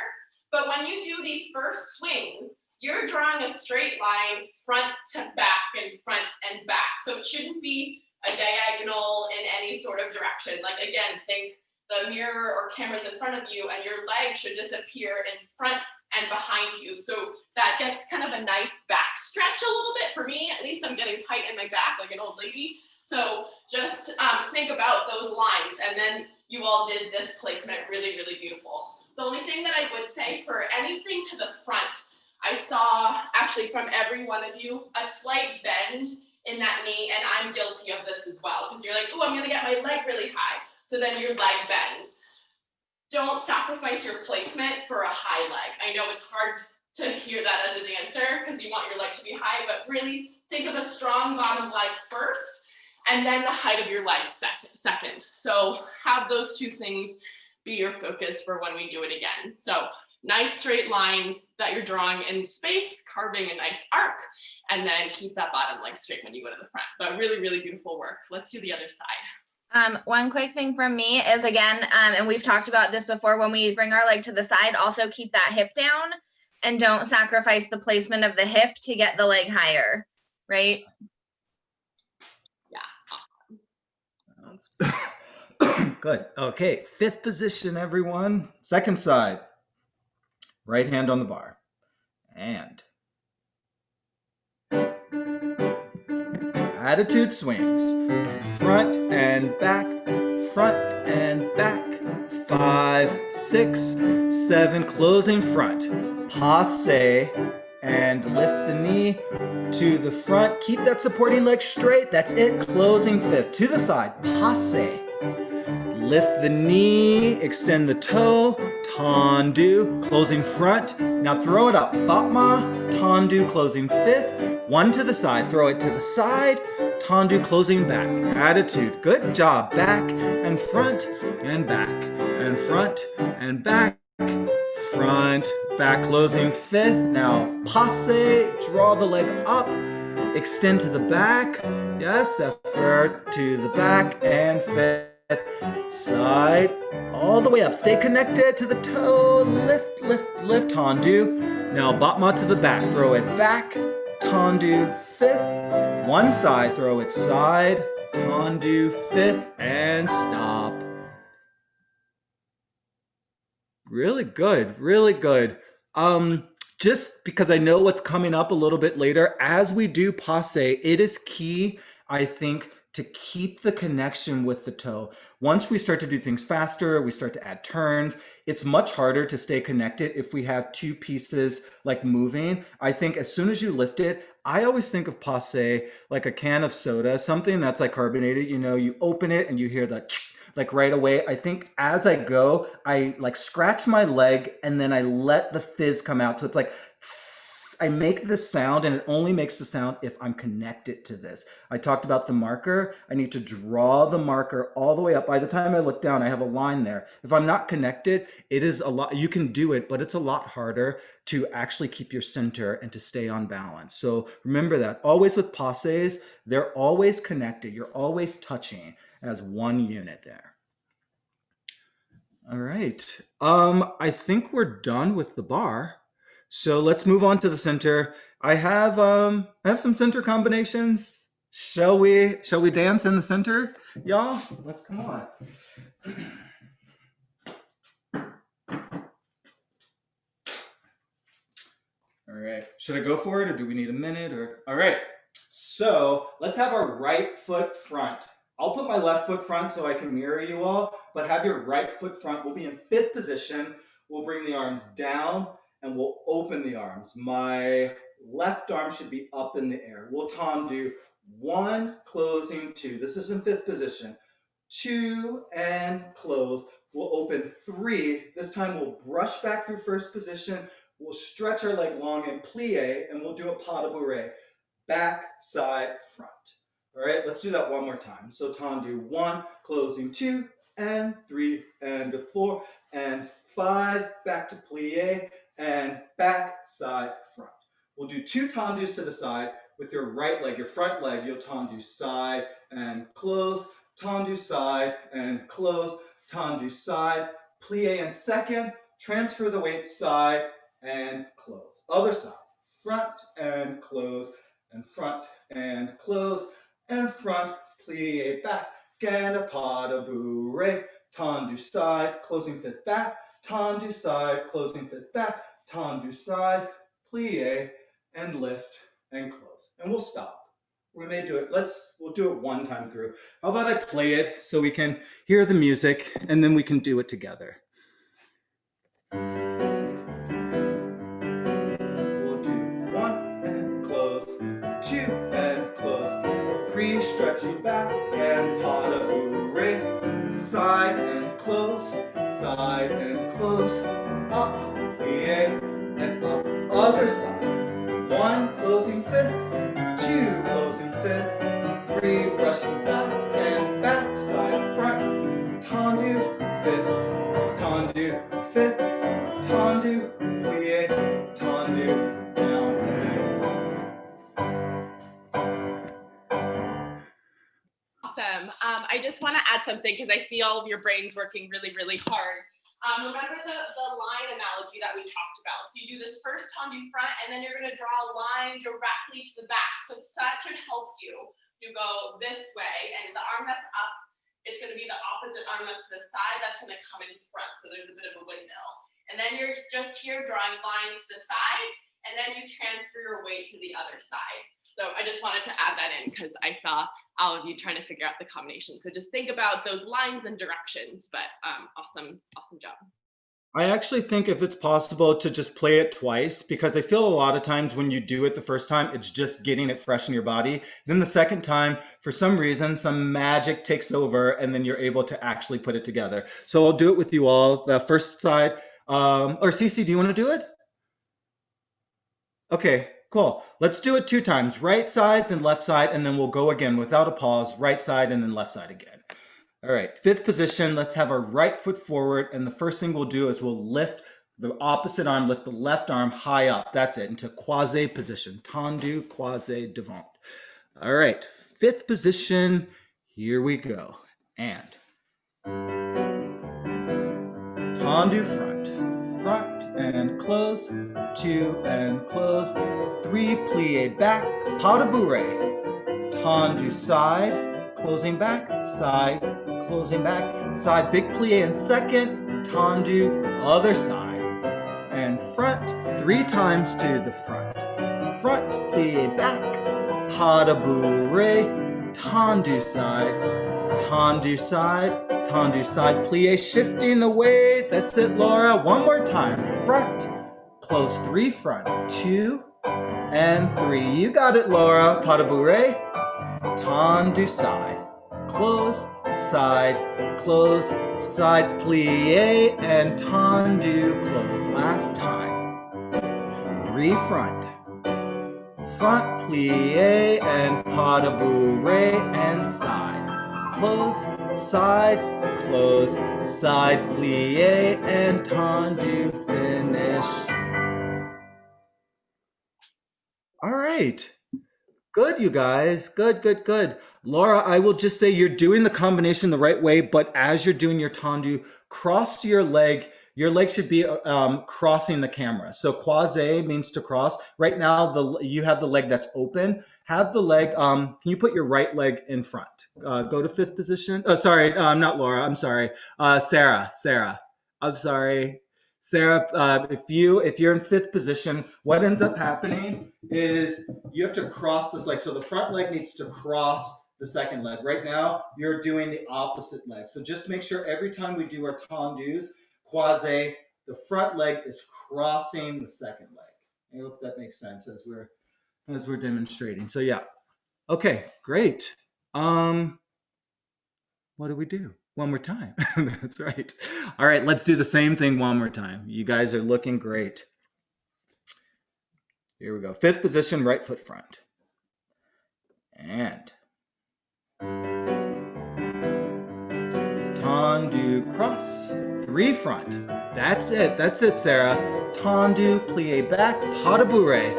But when you do these first swings, you're drawing a straight line front to back and front and back. So it shouldn't be a diagonal in any sort of direction. Like again, think the mirror or camera's in front of you and your leg should just appear in front and behind you. So that gets kind of a nice back stretch a little bit. For me, at least I'm getting tight in my back like an old lady. So just think about those lines, and then you all did this placement really, really beautiful. The only thing that I would say for anything to the front, I saw actually from every one of you a slight bend in that knee, and I'm guilty of this as well, because you're like, oh, I'm gonna get my leg really high. So then your leg bends. Don't sacrifice your placement for a high leg. I know it's hard to hear that as a dancer because you want your leg to be high, but really think of a strong bottom leg first, and then the height of your leg second. So have those two things be your focus for when we do it again. So nice straight lines that you're drawing in space, carving a nice arc, and then keep that bottom leg straight when you go to the front. But really, really beautiful work. Let's do the other side. One quick thing from me is, again, and we've talked about this before, when we bring our leg to the side, also keep that hip down and don't sacrifice the placement of the hip to get the leg higher, right? Yeah. Good. Okay, fifth position, everyone. Second side. Right hand on the bar. And attitude swings. Front and back, front and back. 5, 6, 7, closing front. Passe and lift the knee to the front. Keep that supporting leg straight. That's it. Closing fifth. To the side. Passe. Lift the knee, extend the toe, tendu, closing front. Now throw it up, batma, tendu, closing fifth. One to the side, throw it to the side, tendu, closing back. Attitude, good job. Back and front and back and front and back. Front, back, closing fifth. Now passe, draw the leg up, extend to the back. Yes, effort to the back and fifth. Side, all the way up. Stay connected to the toe. Lift, lift, lift, tendu. Now batma to the back. Throw it back, tendu, fifth. One side, throw it side, tendu, fifth, and stop. Really good, really good. Just because I know what's coming up a little bit later, as we do passe, it is key, I think, to keep the connection with the toe. Once we start to do things faster, we start to add turns, it's much harder to stay connected if we have two pieces like moving. I think as soon as you lift it, I always think of passe like a can of soda, something that's like carbonated, you know, you open it and you hear the like right away. I think as I go, I like scratch my leg and then I let the fizz come out. So it's like, I make this sound, and it only makes the sound if I'm connected to this. I talked about the marker. I need to draw the marker all the way up. By the time I look down, I have a line there. If I'm not connected, it is a lot. You can do it, but it's a lot harder to actually keep your center and to stay on balance. So remember that. Always with passes, they're always connected. You're always touching as one unit there. All right. I think we're done with the bar. So let's move on to the center. I have some center combinations. Shall we dance in the center, y'all? Let's come on. All right. Should I go for it, or do we need a minute? Or all right. So let's have our right foot front. I'll put my left foot front so I can mirror you all, but have your right foot front. We'll be in fifth position. We'll bring the arms down and we'll open the arms. My left arm should be up in the air. We'll tendu 1, closing 2. This is in fifth position. 2 and close. We'll open 3. This time we'll brush back through first position. We'll stretch our leg long and plie, and we'll do a pas de bourrée. Back, side, front. All right, let's do that one more time. So tendu 1, closing 2, and 3, and 4, and 5, back to plie, and back, side, front. We'll do 2 tendus to the side with your right leg, your front leg. You'll tendu side and close, tendu side and close, tendu side, plie in second, transfer the weight side and close. Other side, front and close, and front and close, and front, plie back, and a pas de bourrée, tendu side, closing fifth back, tendu side, closing fifth back, tendu side, plie, and lift and close. And we'll stop. We may do it. We'll do it one time through. How about I play it so we can hear the music and then we can do it together. We'll do 1 and close, 2 and close, 3 stretching back and pas de bourrée, side and close, up, plie, and up, other side. 1 closing fifth, 2 closing fifth, 3 brushing back and back, side, front, tendu, fifth, tendu, plie, tendu, down, and then Awesome. I just want to add something because I see all of your brains working really, really hard. Remember the line analogy that we talked about. So you do this first tendu front, and then you're going to draw a line directly to the back. So that should help you. You go this way, and the arm that's up, it's going to be the opposite arm that's to the side. That's going to come in front. So there's a bit of a windmill. And then you're just here drawing lines to the side, and then you transfer your weight to the other side. So I just wanted to add that in because I saw all of you trying to figure out the combination. So just think about those lines and directions, but awesome job. I actually think if it's possible to just play it twice, because I feel a lot of times when you do it the first time, it's just getting it fresh in your body. Then the second time, for some reason, some magic takes over and then you're able to actually put it together. So I'll do it with you all. The first side, or Cece, do you want to do it? Okay, cool. Let's do it 2 times. Right side, then left side, and then we'll go again without a pause. Right side and then left side again. All right, 5th position. Let's have our right foot forward. And the first thing we'll do is we'll lift the opposite arm, lift the left arm high up. That's it, into croisé position. Tendu, croisé, devant. All right, 5th position. Here we go. And tendu front. Front and close, 2 and close, 3 plie back, pas de bourrée, tendu side, closing back, side, closing back, side, big plie in second, tendu, other side, and front, 3 times to the front, plie back, pas de bourrée, tendu side, tendu side, tendu side, plie, shifting the weight. That's it, Laura. One more time. Front, close, 3 front, 2 and 3. You got it, Laura. Pas de bourrée, tendu side, close, side, plie, and tendu, close. Last time. 3 front, plie, and pas de bourrée, and side. Close, side, plie, and tendu, finish. All right. Good, you guys. Good. Laura, I will just say you're doing the combination the right way, but as you're doing your tendu, cross your leg. Your leg should be crossing the camera. So croisé means to cross. Right now, you have the leg that's open. Have the leg, can you put your right leg in front? Go to 5th position. Oh, sorry, not Laura, I'm sorry. Sarah, I'm sorry. Sarah, if you're in 5th position, what ends up happening is you have to cross this leg. So the front leg needs to cross the second leg. Right now, you're doing the opposite leg. So just make sure every time we do our tendus, croisé, the front leg is crossing the second leg. I hope that makes sense as we're demonstrating. So yeah. Okay, great. What do we do? One more time. That's right. All right, let's do the same thing one more time. You guys are looking great. Here we go. 5th position, right foot front. And tendu, cross, 3 front. That's it, Sarah. Tendu, plie back, pas de bourrée.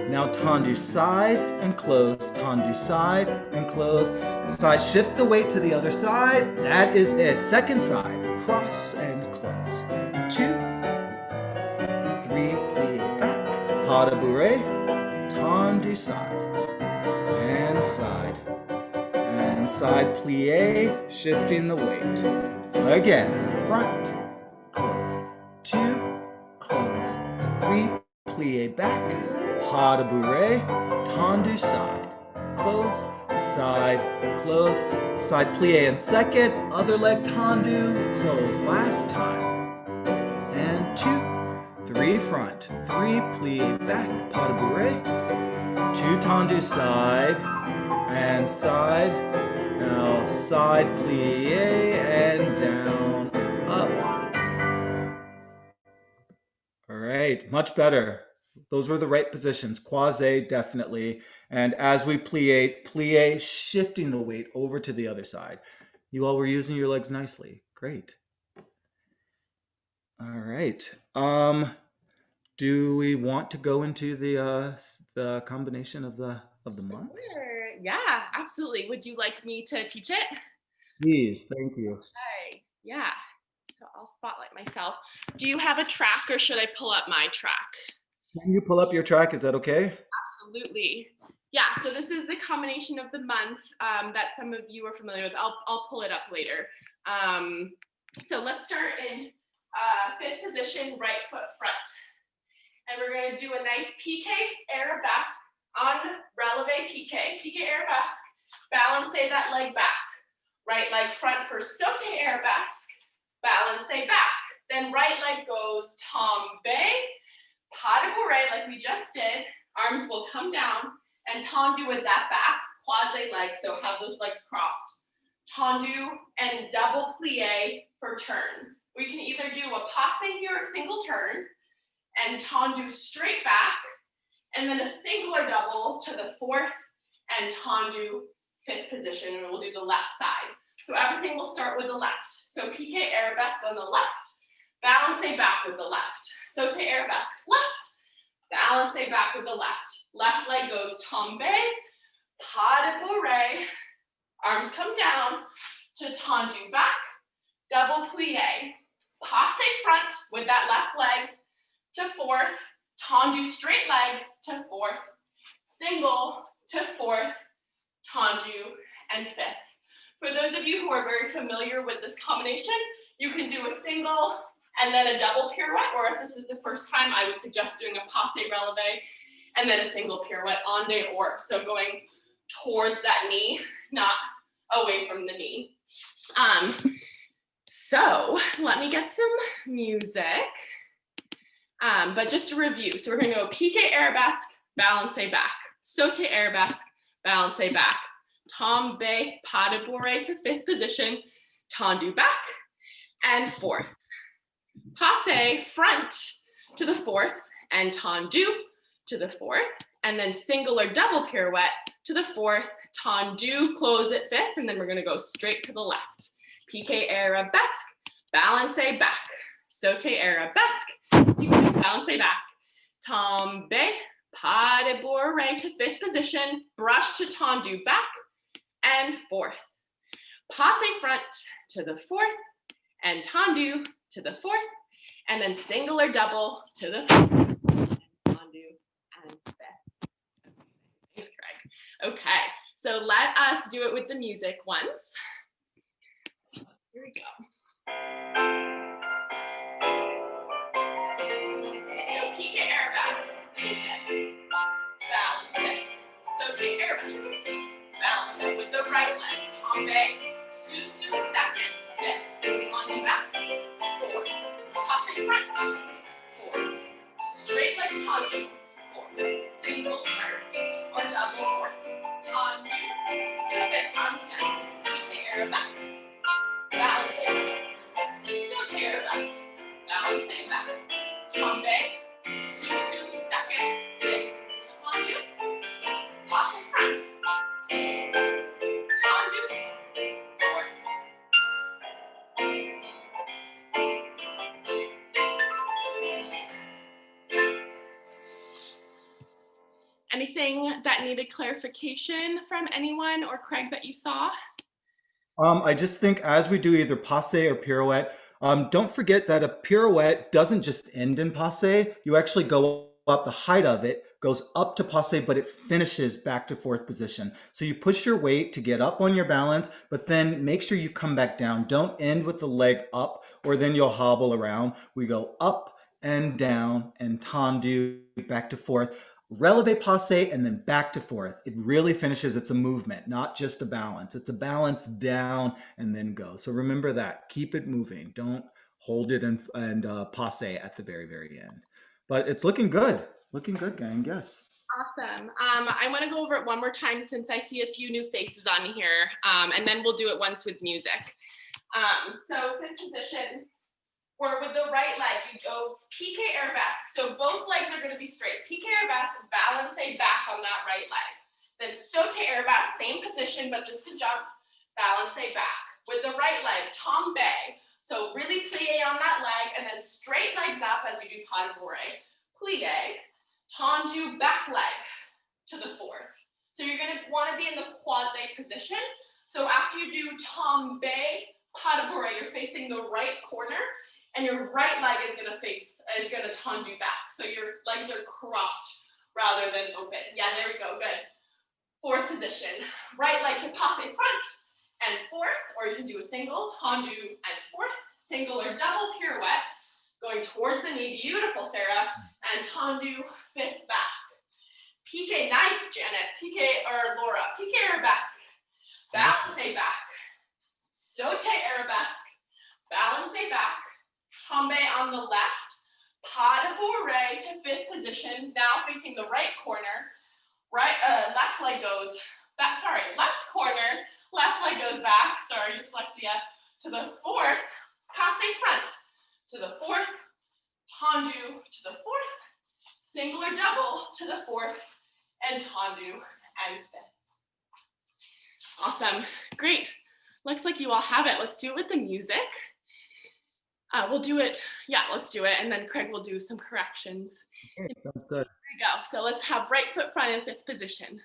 Now tendu side and close, tendu side and close. Side, shift the weight to the other side. That is it. Second side, cross and close. 2, 3, plie back, pas de bourrée, tendu side, and side, plie, shifting the weight. Again, front, close, 2, close, 3, plie back, pas de bourrée, tendu side, close, side, plie in second, other leg tendu, close, last time, and 2, 3 front, 3 plie back, pas de bourrée, 2 tendu side, and side, now side plie and down, up. All right, much better. Those were the right positions. Croisé, definitely. And as we plie, shifting the weight over to the other side. You all were using your legs nicely. Great. All right. Do we want to go into the combination of the month? Sure. Yeah, absolutely. Would you like me to teach it? Please, thank you. Okay. Yeah. So I'll spotlight myself. Do you have a track or should I pull up my track? Can you pull up your track? Is that okay? Absolutely. Yeah, so this is the combination of the month that some of you are familiar with. I'll pull it up later. So let's start in fifth position, right foot front. And we're going to do a nice piqué arabesque on releve piqué arabesque. Balance that leg back. Right leg front for sauté arabesque. Balance back. Then right leg goes tombe, pas de bourrée like we just did. Arms will come down and tendu with that back, croisé leg, so have those legs crossed. Tendu and double plie for turns. We can either do a passe here, a single turn, and tendu straight back, and then a single or double to the fourth, and tendu fifth position, and we'll do the left side. So everything will start with the left. So piqué arabesque on the left, balance back with the left. Sauté arabesque left, balance back with the left. Left leg goes tombe, pas de bourrée, arms come down to tendu back, double plie, passe front with that left leg to fourth, tendu straight legs to fourth, single to fourth, tendu, and fifth. For those of you who are very familiar with this combination, you can do a single and then a double pirouette, or if this is the first time, I would suggest doing a passe releve and then a single pirouette en dehors. So going towards that knee, not away from the knee. So let me get some music. But just to review, so we're gonna go piqué arabesque, balance back, sauté arabesque, balance back, tombe, pas de bourrée to fifth position, tendu back, and fourth. Passe front to the fourth, and tendu to the fourth, and then single or double pirouette to the fourth, tendu, close at fifth, and then we're gonna go straight to the left. Piqué arabesque, balance back, sauté arabesque, balance back, tombe, pas de bourrée to fifth position, brush to tendu back, and fourth. Passe front to the fourth, and tendu to the fourth, and then single or double to the fourth, and tendu, and fifth. Thanks, Craig. Okay, so let us do it with the music once. Here we go. So piqué arabesque, piqué, balance, sauté arabesque, balance with the right leg, tombe, sous second, fifth, tendu back, fourth, passe front, fourth, straight legs tendu, fourth, single turn, or double fourth, tendu, to fifth arms down, piqué arabesque, balance back, sauté arabesque, balance back, tombe, sous second, fifth, tendu, passe front, tendu, fourth. Anything that needed clarification from anyone or Craig that you saw? I just think as we do either passe or pirouette, don't forget that a pirouette doesn't just end in passe. You actually go up, the height of it goes up to passe, but it finishes back to fourth position. So you push your weight to get up on your balance, but then make sure you come back down. Don't end with the leg up, or then you'll hobble around. We go up and down and tendu back to fourth. Releve passe and then back to fourth. It really finishes. It's a movement, not just a balance. It's a balance down and then go. So remember that. Keep it moving. Don't hold it and passe at the very, very end. But it's looking good. Looking good, gang. Yes. Awesome. I want to go over it one more time since I see a few new faces on here, and then we'll do it once with music. So fifth position. Or with the right leg, you go pique arabesque. So both legs are going to be straight. Pique arabesque, balance back on that right leg. Then saute arabesque, same position, but just to jump, balance back. With the right leg, tombe. So really plie on that leg, and then straight legs up as you do pas de bourrée. Plie, tendu back leg to the fourth. So you're going to want to be in the croisé position. So after you do tombe, pas de bourrée, you're facing the right corner. And your right leg is going to tendu back. So your legs are crossed rather than open. Yeah, there we go, good. Fourth position, right leg to passe front and fourth, or you can do a single, tendu and fourth, single or double pirouette, going towards the knee, beautiful Sarah, and tendu, fifth back. Pique, nice Janet, pique or Laura, pique arabesque, balance back, saute arabesque, balance back, tombe on the left, pas de bourrée to fifth position, now facing the right corner, left leg goes back, left corner, left leg goes back, dyslexia, to the fourth, passe front, to the fourth, tendu to the fourth, single or double to the fourth, and tendu and fifth. Awesome, great. Looks like you all have it. Let's do it with the music. We'll do it, yeah, let's do it. And then Craig will do some corrections. Okay, sounds good. There we go. So let's have right foot front in fifth position.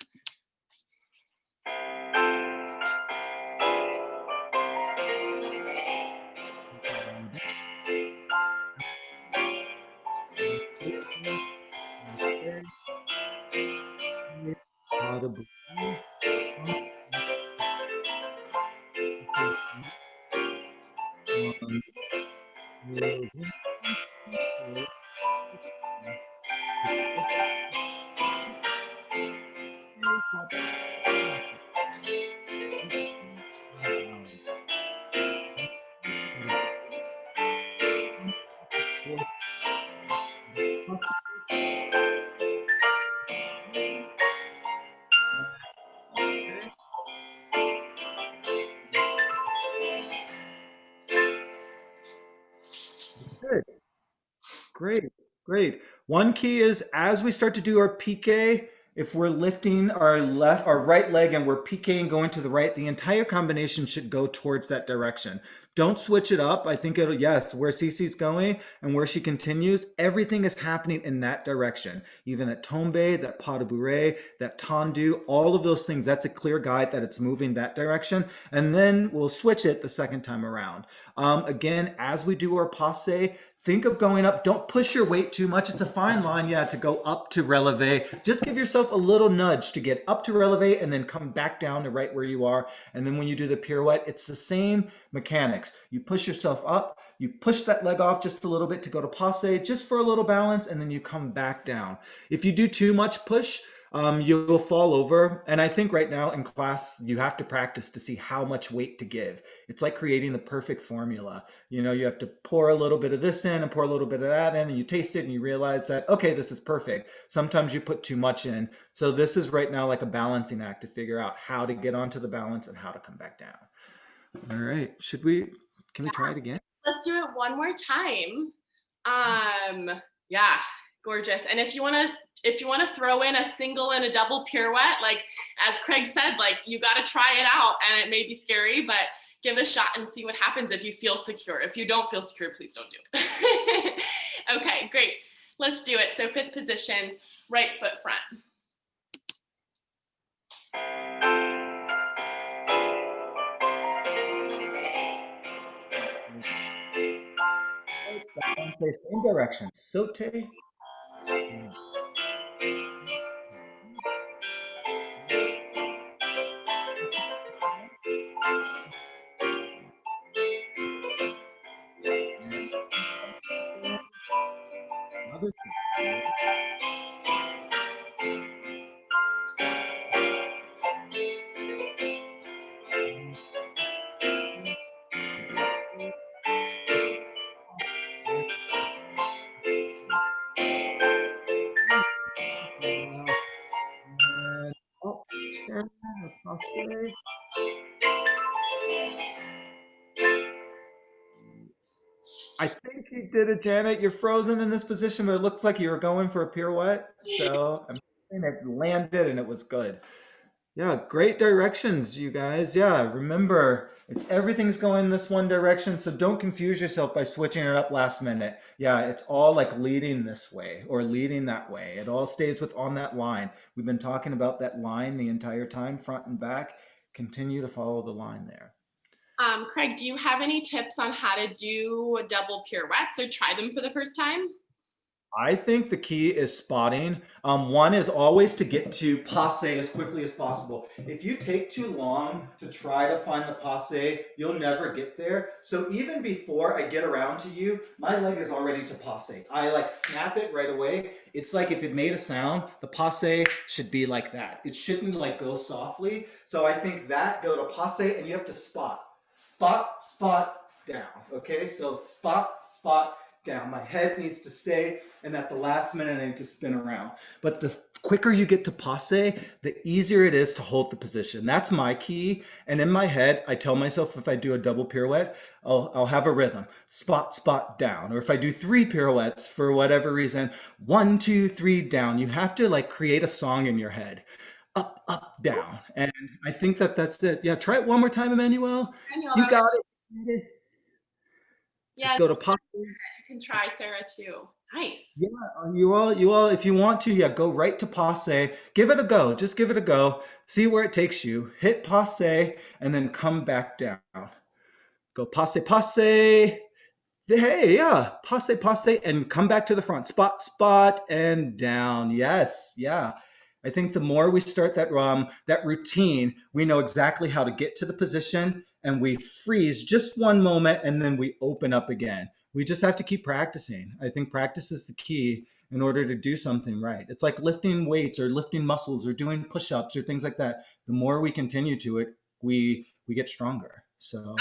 Good. Great, great. One key is as we start to do our piqué, if we're lifting our right leg and we're piquéing going to the right, the entire combination should go towards that direction. Don't switch it up. I think it'll, yes, where Cece's going and where she continues, everything is happening in that direction. Even that tombe, that pas de bourrée, that tendu, all of those things, that's a clear guide that it's moving that direction. And then we'll switch it the second time around. Again, as we do our passe, think of going up. Don't push your weight too much. It's a fine line, yeah, to go up to releve. Just give yourself a little nudge to get up to releve and then come back down to right where you are. And then when you do the pirouette, it's the same mechanics. You push yourself up, you push that leg off just a little bit to go to passe, just for a little balance, and then you come back down. If you do too much push, you'll fall over. And I think right now in class, you have to practice to see how much weight to give. It's like creating the perfect formula. You know, you have to pour a little bit of this in and pour a little bit of that in, and you taste it and you realize that, okay, this is perfect. Sometimes you put too much in. So this is right now like a balancing act to figure out how to get onto the balance and how to come back down. All right, can we try it again? Let's do it one more time. Yeah, gorgeous. And if you want to throw in a single and a double pirouette, like as Craig said, like you got to try it out, and it may be scary, but give it a shot and see what happens if you feel secure. If you don't feel secure, please don't do it. Okay, great. Let's do it. So fifth position, right foot front. That one says same direction. Saute. Another two. And up, 10, passe. I think you did it, Janet. You're frozen in this position, but it looks like you were going for a pirouette. So I'm saying it landed and it was good. Yeah, great directions, you guys. Yeah, remember, it's everything's going this one direction, so don't confuse yourself by switching it up last minute. Yeah, it's all like leading this way or leading that way. It all stays with on that line. We've been talking about that line the entire time, front and back. Continue to follow the line there. Craig, do you have any tips on how to do double pirouettes or try them for the first time? I think the key is spotting. One is always to get to passe as quickly as possible. If you take too long to try to find the passe, you'll never get there. So even before I get around to you, my leg is already to passe. I like snap it right away. It's like if it made a sound, the passe should be like that. It shouldn't like go softly. So I think that go to passe and you have to spot. Spot, spot, down. Okay, so spot, spot, down. My head needs to stay, and at the last minute, I need to spin around. But the quicker you get to passe, the easier it is to hold the position. That's my key. And in my head, I tell myself if I do a double pirouette, I'll have a rhythm. Spot, spot, down. Or if I do 3 pirouettes for whatever reason, 1, 2, 3, down. You have to like create a song in your head. Up, up, down. And I think that that's it. Yeah, try it one more time, Emmanuel. You got it. Just Yeah, go to passe. you can try Sarah too. Nice. Yeah, you all, if you want to, yeah, go right to passe. Give it a go. Just give it a go. See where it takes you. Hit passe and then come back down. Go passe, passe. Hey, yeah, passe, passe, and come back to the front. Spot, spot, and down. Yes, yeah. I think the more we start that routine, we know exactly how to get to the position, and we freeze just one moment, and then we open up again. We just have to keep practicing. I think practice is the key in order to do something right. It's like lifting weights or lifting muscles or doing push-ups or things like that. The more we continue to it, we get stronger. So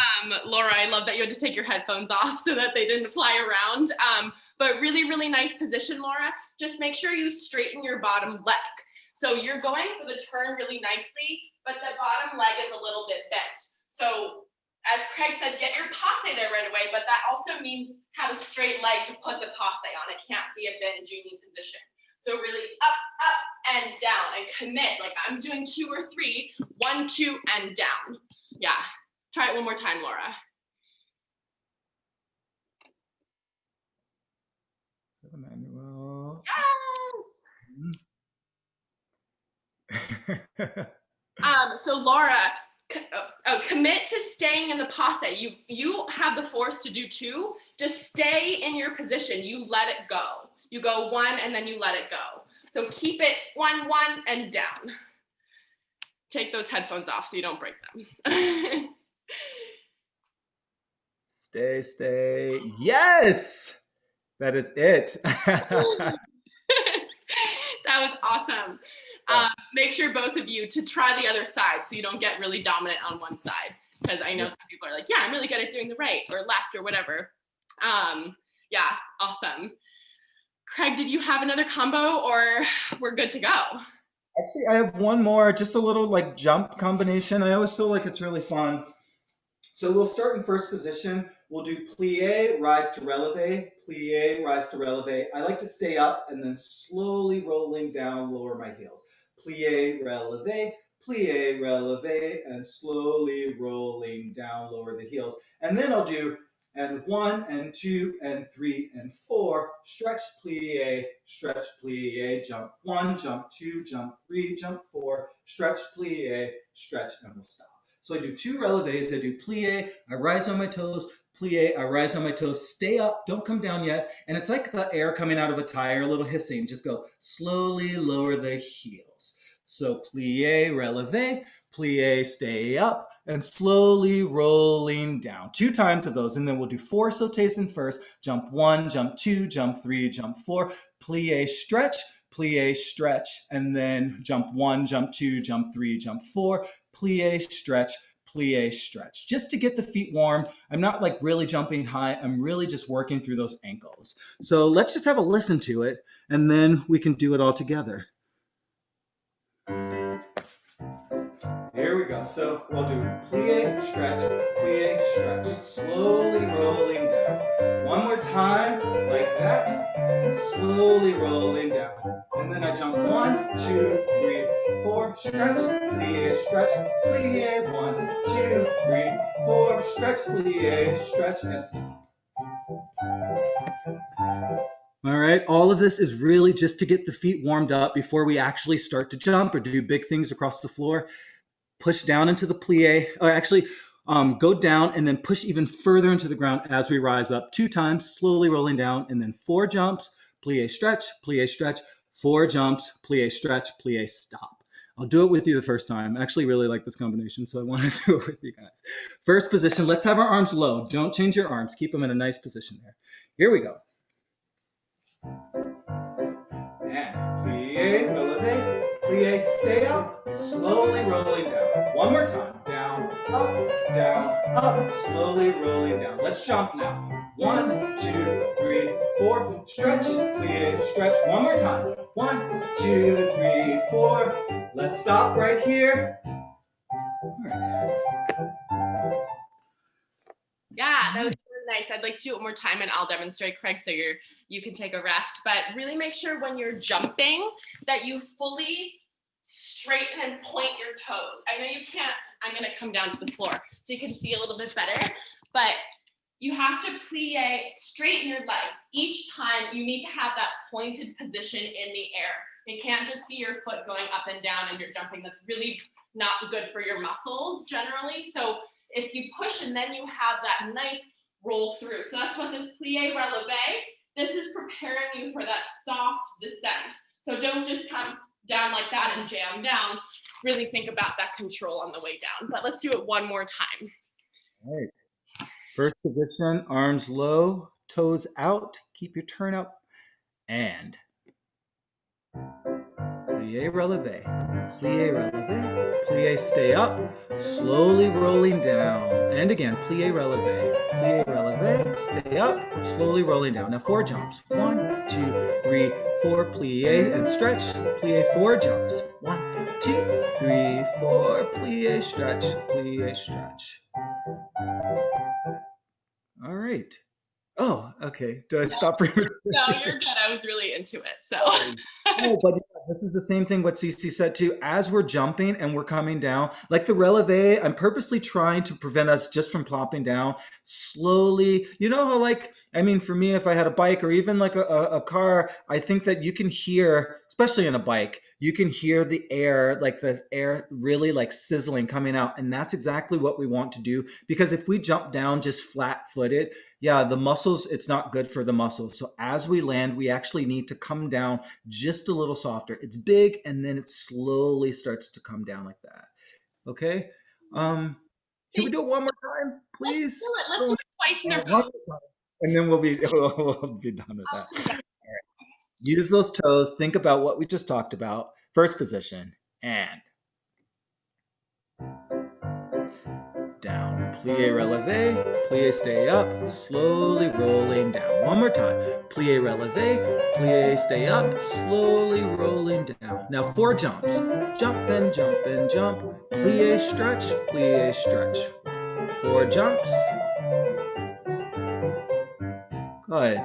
Laura, I love that you had to take your headphones off so that they didn't fly around. But really, really nice position, Laura. Just make sure you straighten your bottom leg. So you're going for the turn really nicely, but the bottom leg is a little bit bent. So as Craig said, get your passe there right away, but that also means have a straight leg to put the passe on. It can't be a bend-juni position. So really up, up, and down, and commit. Like I'm doing 2 or 3, 1, 2, and down. Yeah. Try it one more time, Laura. Emmanuel. Yes. So Laura, commit to staying in the passe. You have the force to do 2. Just stay in your position. You let it go. You go 1 and then you let it go. So keep it 1, 1, and down. Take those headphones off so you don't break them. Stay, stay. Yes, that is it. That was awesome. Make sure both of you to try the other side so you don't get really dominant on one side, because I know some people are like, yeah, I'm really good at doing the right or left or whatever. Yeah, awesome. Craig, did you have another combo or we're good to go? Actually, I have one more, just a little like jump combination. I always feel like it's really fun. So we'll start in first position. We'll do plie, rise to releve, plie, rise to releve. I like to stay up and then slowly rolling down, lower my heels. Plie, releve, and slowly rolling down, lower the heels. And then I'll do and 1 and 2 and 3 and 4, stretch, plie, jump 1, jump 2, jump 3, jump 4, stretch, plie, stretch, and we'll stop. So I do 2 releves, I do plie, I rise on my toes, plie, I rise on my toes, stay up, don't come down yet. And it's like the air coming out of a tire, a little hissing. Just go slowly lower the heels. So plie, releve, plie, stay up, and slowly rolling down. 2 times of those, and then we'll do 4 sautés in first. Jump 1, jump 2, jump 3, jump 4, plie, stretch, and then jump 1, jump 2, jump 3, jump 4, plie, stretch, just to get the feet warm. I'm not like really jumping high. I'm really just working through those ankles. So let's just have a listen to it, and then we can do it all together. Here we go. So we'll do plie, stretch, slowly rolling down. One more time, like that, slowly rolling down. And then I jump 1, 2, 3, 4, stretch, plie, 1, 2, 3, 4, stretch, plie, and stop. All right, all of this is really just to get the feet warmed up before we actually start to jump or do big things across the floor. Push down into the plie, or actually go down and then push even further into the ground as we rise up. 2 times, slowly rolling down, and then 4 jumps, plie, stretch, 4 jumps, plie, stretch, stop. I'll do it with you the first time. I actually really like this combination, so I want to do it with you guys. First position, let's have our arms low. Don't change your arms. Keep them in a nice position there. Here we go. And plie, releve, plie, stay up, slowly rolling down. One more time. Down, up, slowly rolling down. Let's jump now. 1, 2, 3, 4, stretch, plie, stretch. One more time. 1, 2, 3, 4. Let's stop right here. Yeah, that was really nice. I'd like to do it one more time and I'll demonstrate, Craig, so you can take a rest. But really make sure when you're jumping that you fully straighten and point your toes. I know you can't, I'm gonna come down to the floor so you can see a little bit better, but you have to plie, straighten your legs. Each time you need to have that pointed position in the air. It can't just be your foot going up and down and you're jumping. That's really not good for your muscles generally. So if you push and then you have that nice roll through. So that's what this plie releve, this is preparing you for that soft descent. So don't just come down like that and jam down. Really think about that control on the way down. But let's do it one more time. All right. First position, arms low, toes out. Keep your turn up. And plie, releve, plie, stay up, slowly rolling down. And again, plie, releve, stay up, slowly rolling down. Now 4 jumps. 1, 2, 3, 4, plie and stretch, plie, 4 jumps. 1, 2, 3, 4, plie, stretch. All right. Oh, okay. Did I stop for you? No, you're good. I was really into it. So. Oh, but this is the same thing what Cece said too. As we're jumping and we're coming down, like the releve, I'm purposely trying to prevent us just from plopping down slowly. You know how, like, I mean, for me, if I had a bike or even like a car, I think that you can hear, especially in a bike, you can hear the air, like the air really like sizzling coming out. And that's exactly what we want to do. Because if we jump down just flat footed, yeah, the muscles, it's not good for the muscles. So as we land, we actually need to come down just a little softer. It's big and then it slowly starts to come down like that. Okay. Can we do it one more time, please? Let's do it twice in a row. And then we'll be done with that. All right. Use those toes. Think about what we just talked about. First position and down. Plie, releve, plie, stay up, slowly rolling down. One more time. Plie, releve, plie, stay up, slowly rolling down. Now 4 jumps. Jump and jump and jump. Plie, stretch. 4 jumps. Good.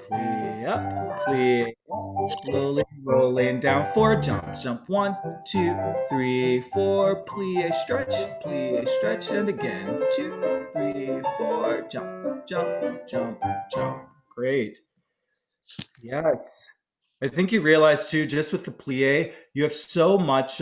Plie up, plie up, slowly rolling down. 4 jumps. Jump 1, 2, 3, 4. Plie, stretch, and again. 2, 3, 4. Jump. Great. Yes. I think you realize too, just with the plie, you have so much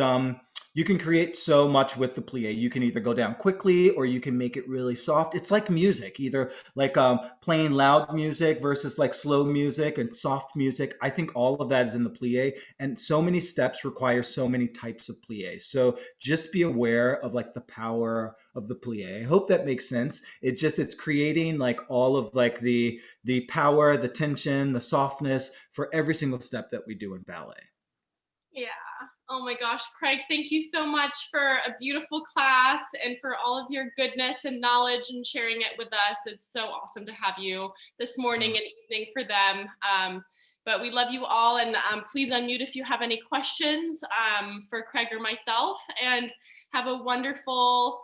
you can create so much with the plie. You can either go down quickly or you can make it really soft. It's like music, either like playing loud music versus like slow music and soft music. I think all of that is in the plie, and so many steps require so many types of plie. So just be aware of like the power of the plie. I hope that makes sense. It's creating like all of like the power, the tension, the softness for every single step that we do in ballet. Yeah. Oh my gosh, Craig, thank you so much for a beautiful class and for all of your goodness and knowledge and sharing it with us. It's so awesome to have you this morning and evening for them. But we love you all, and please unmute if you have any questions for Craig or myself, and have a wonderful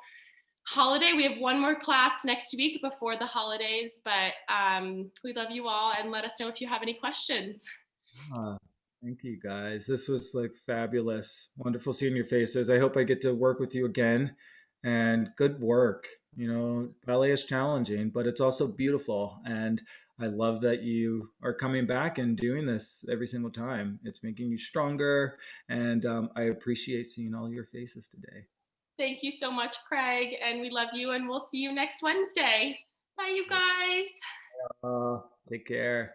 holiday. We have one more class next week before the holidays, but we love you all, and let us know if you have any questions. Ah, thank you guys. This was like fabulous. Wonderful seeing your faces. I hope I get to work with you again. And good work. You know, ballet is challenging, but it's also beautiful. And I love that you are coming back and doing this every single time. It's making you stronger. And I appreciate seeing all your faces today. Thank you so much, Craig, and we love you, and we'll see you next Wednesday. Bye, you guys. Take care.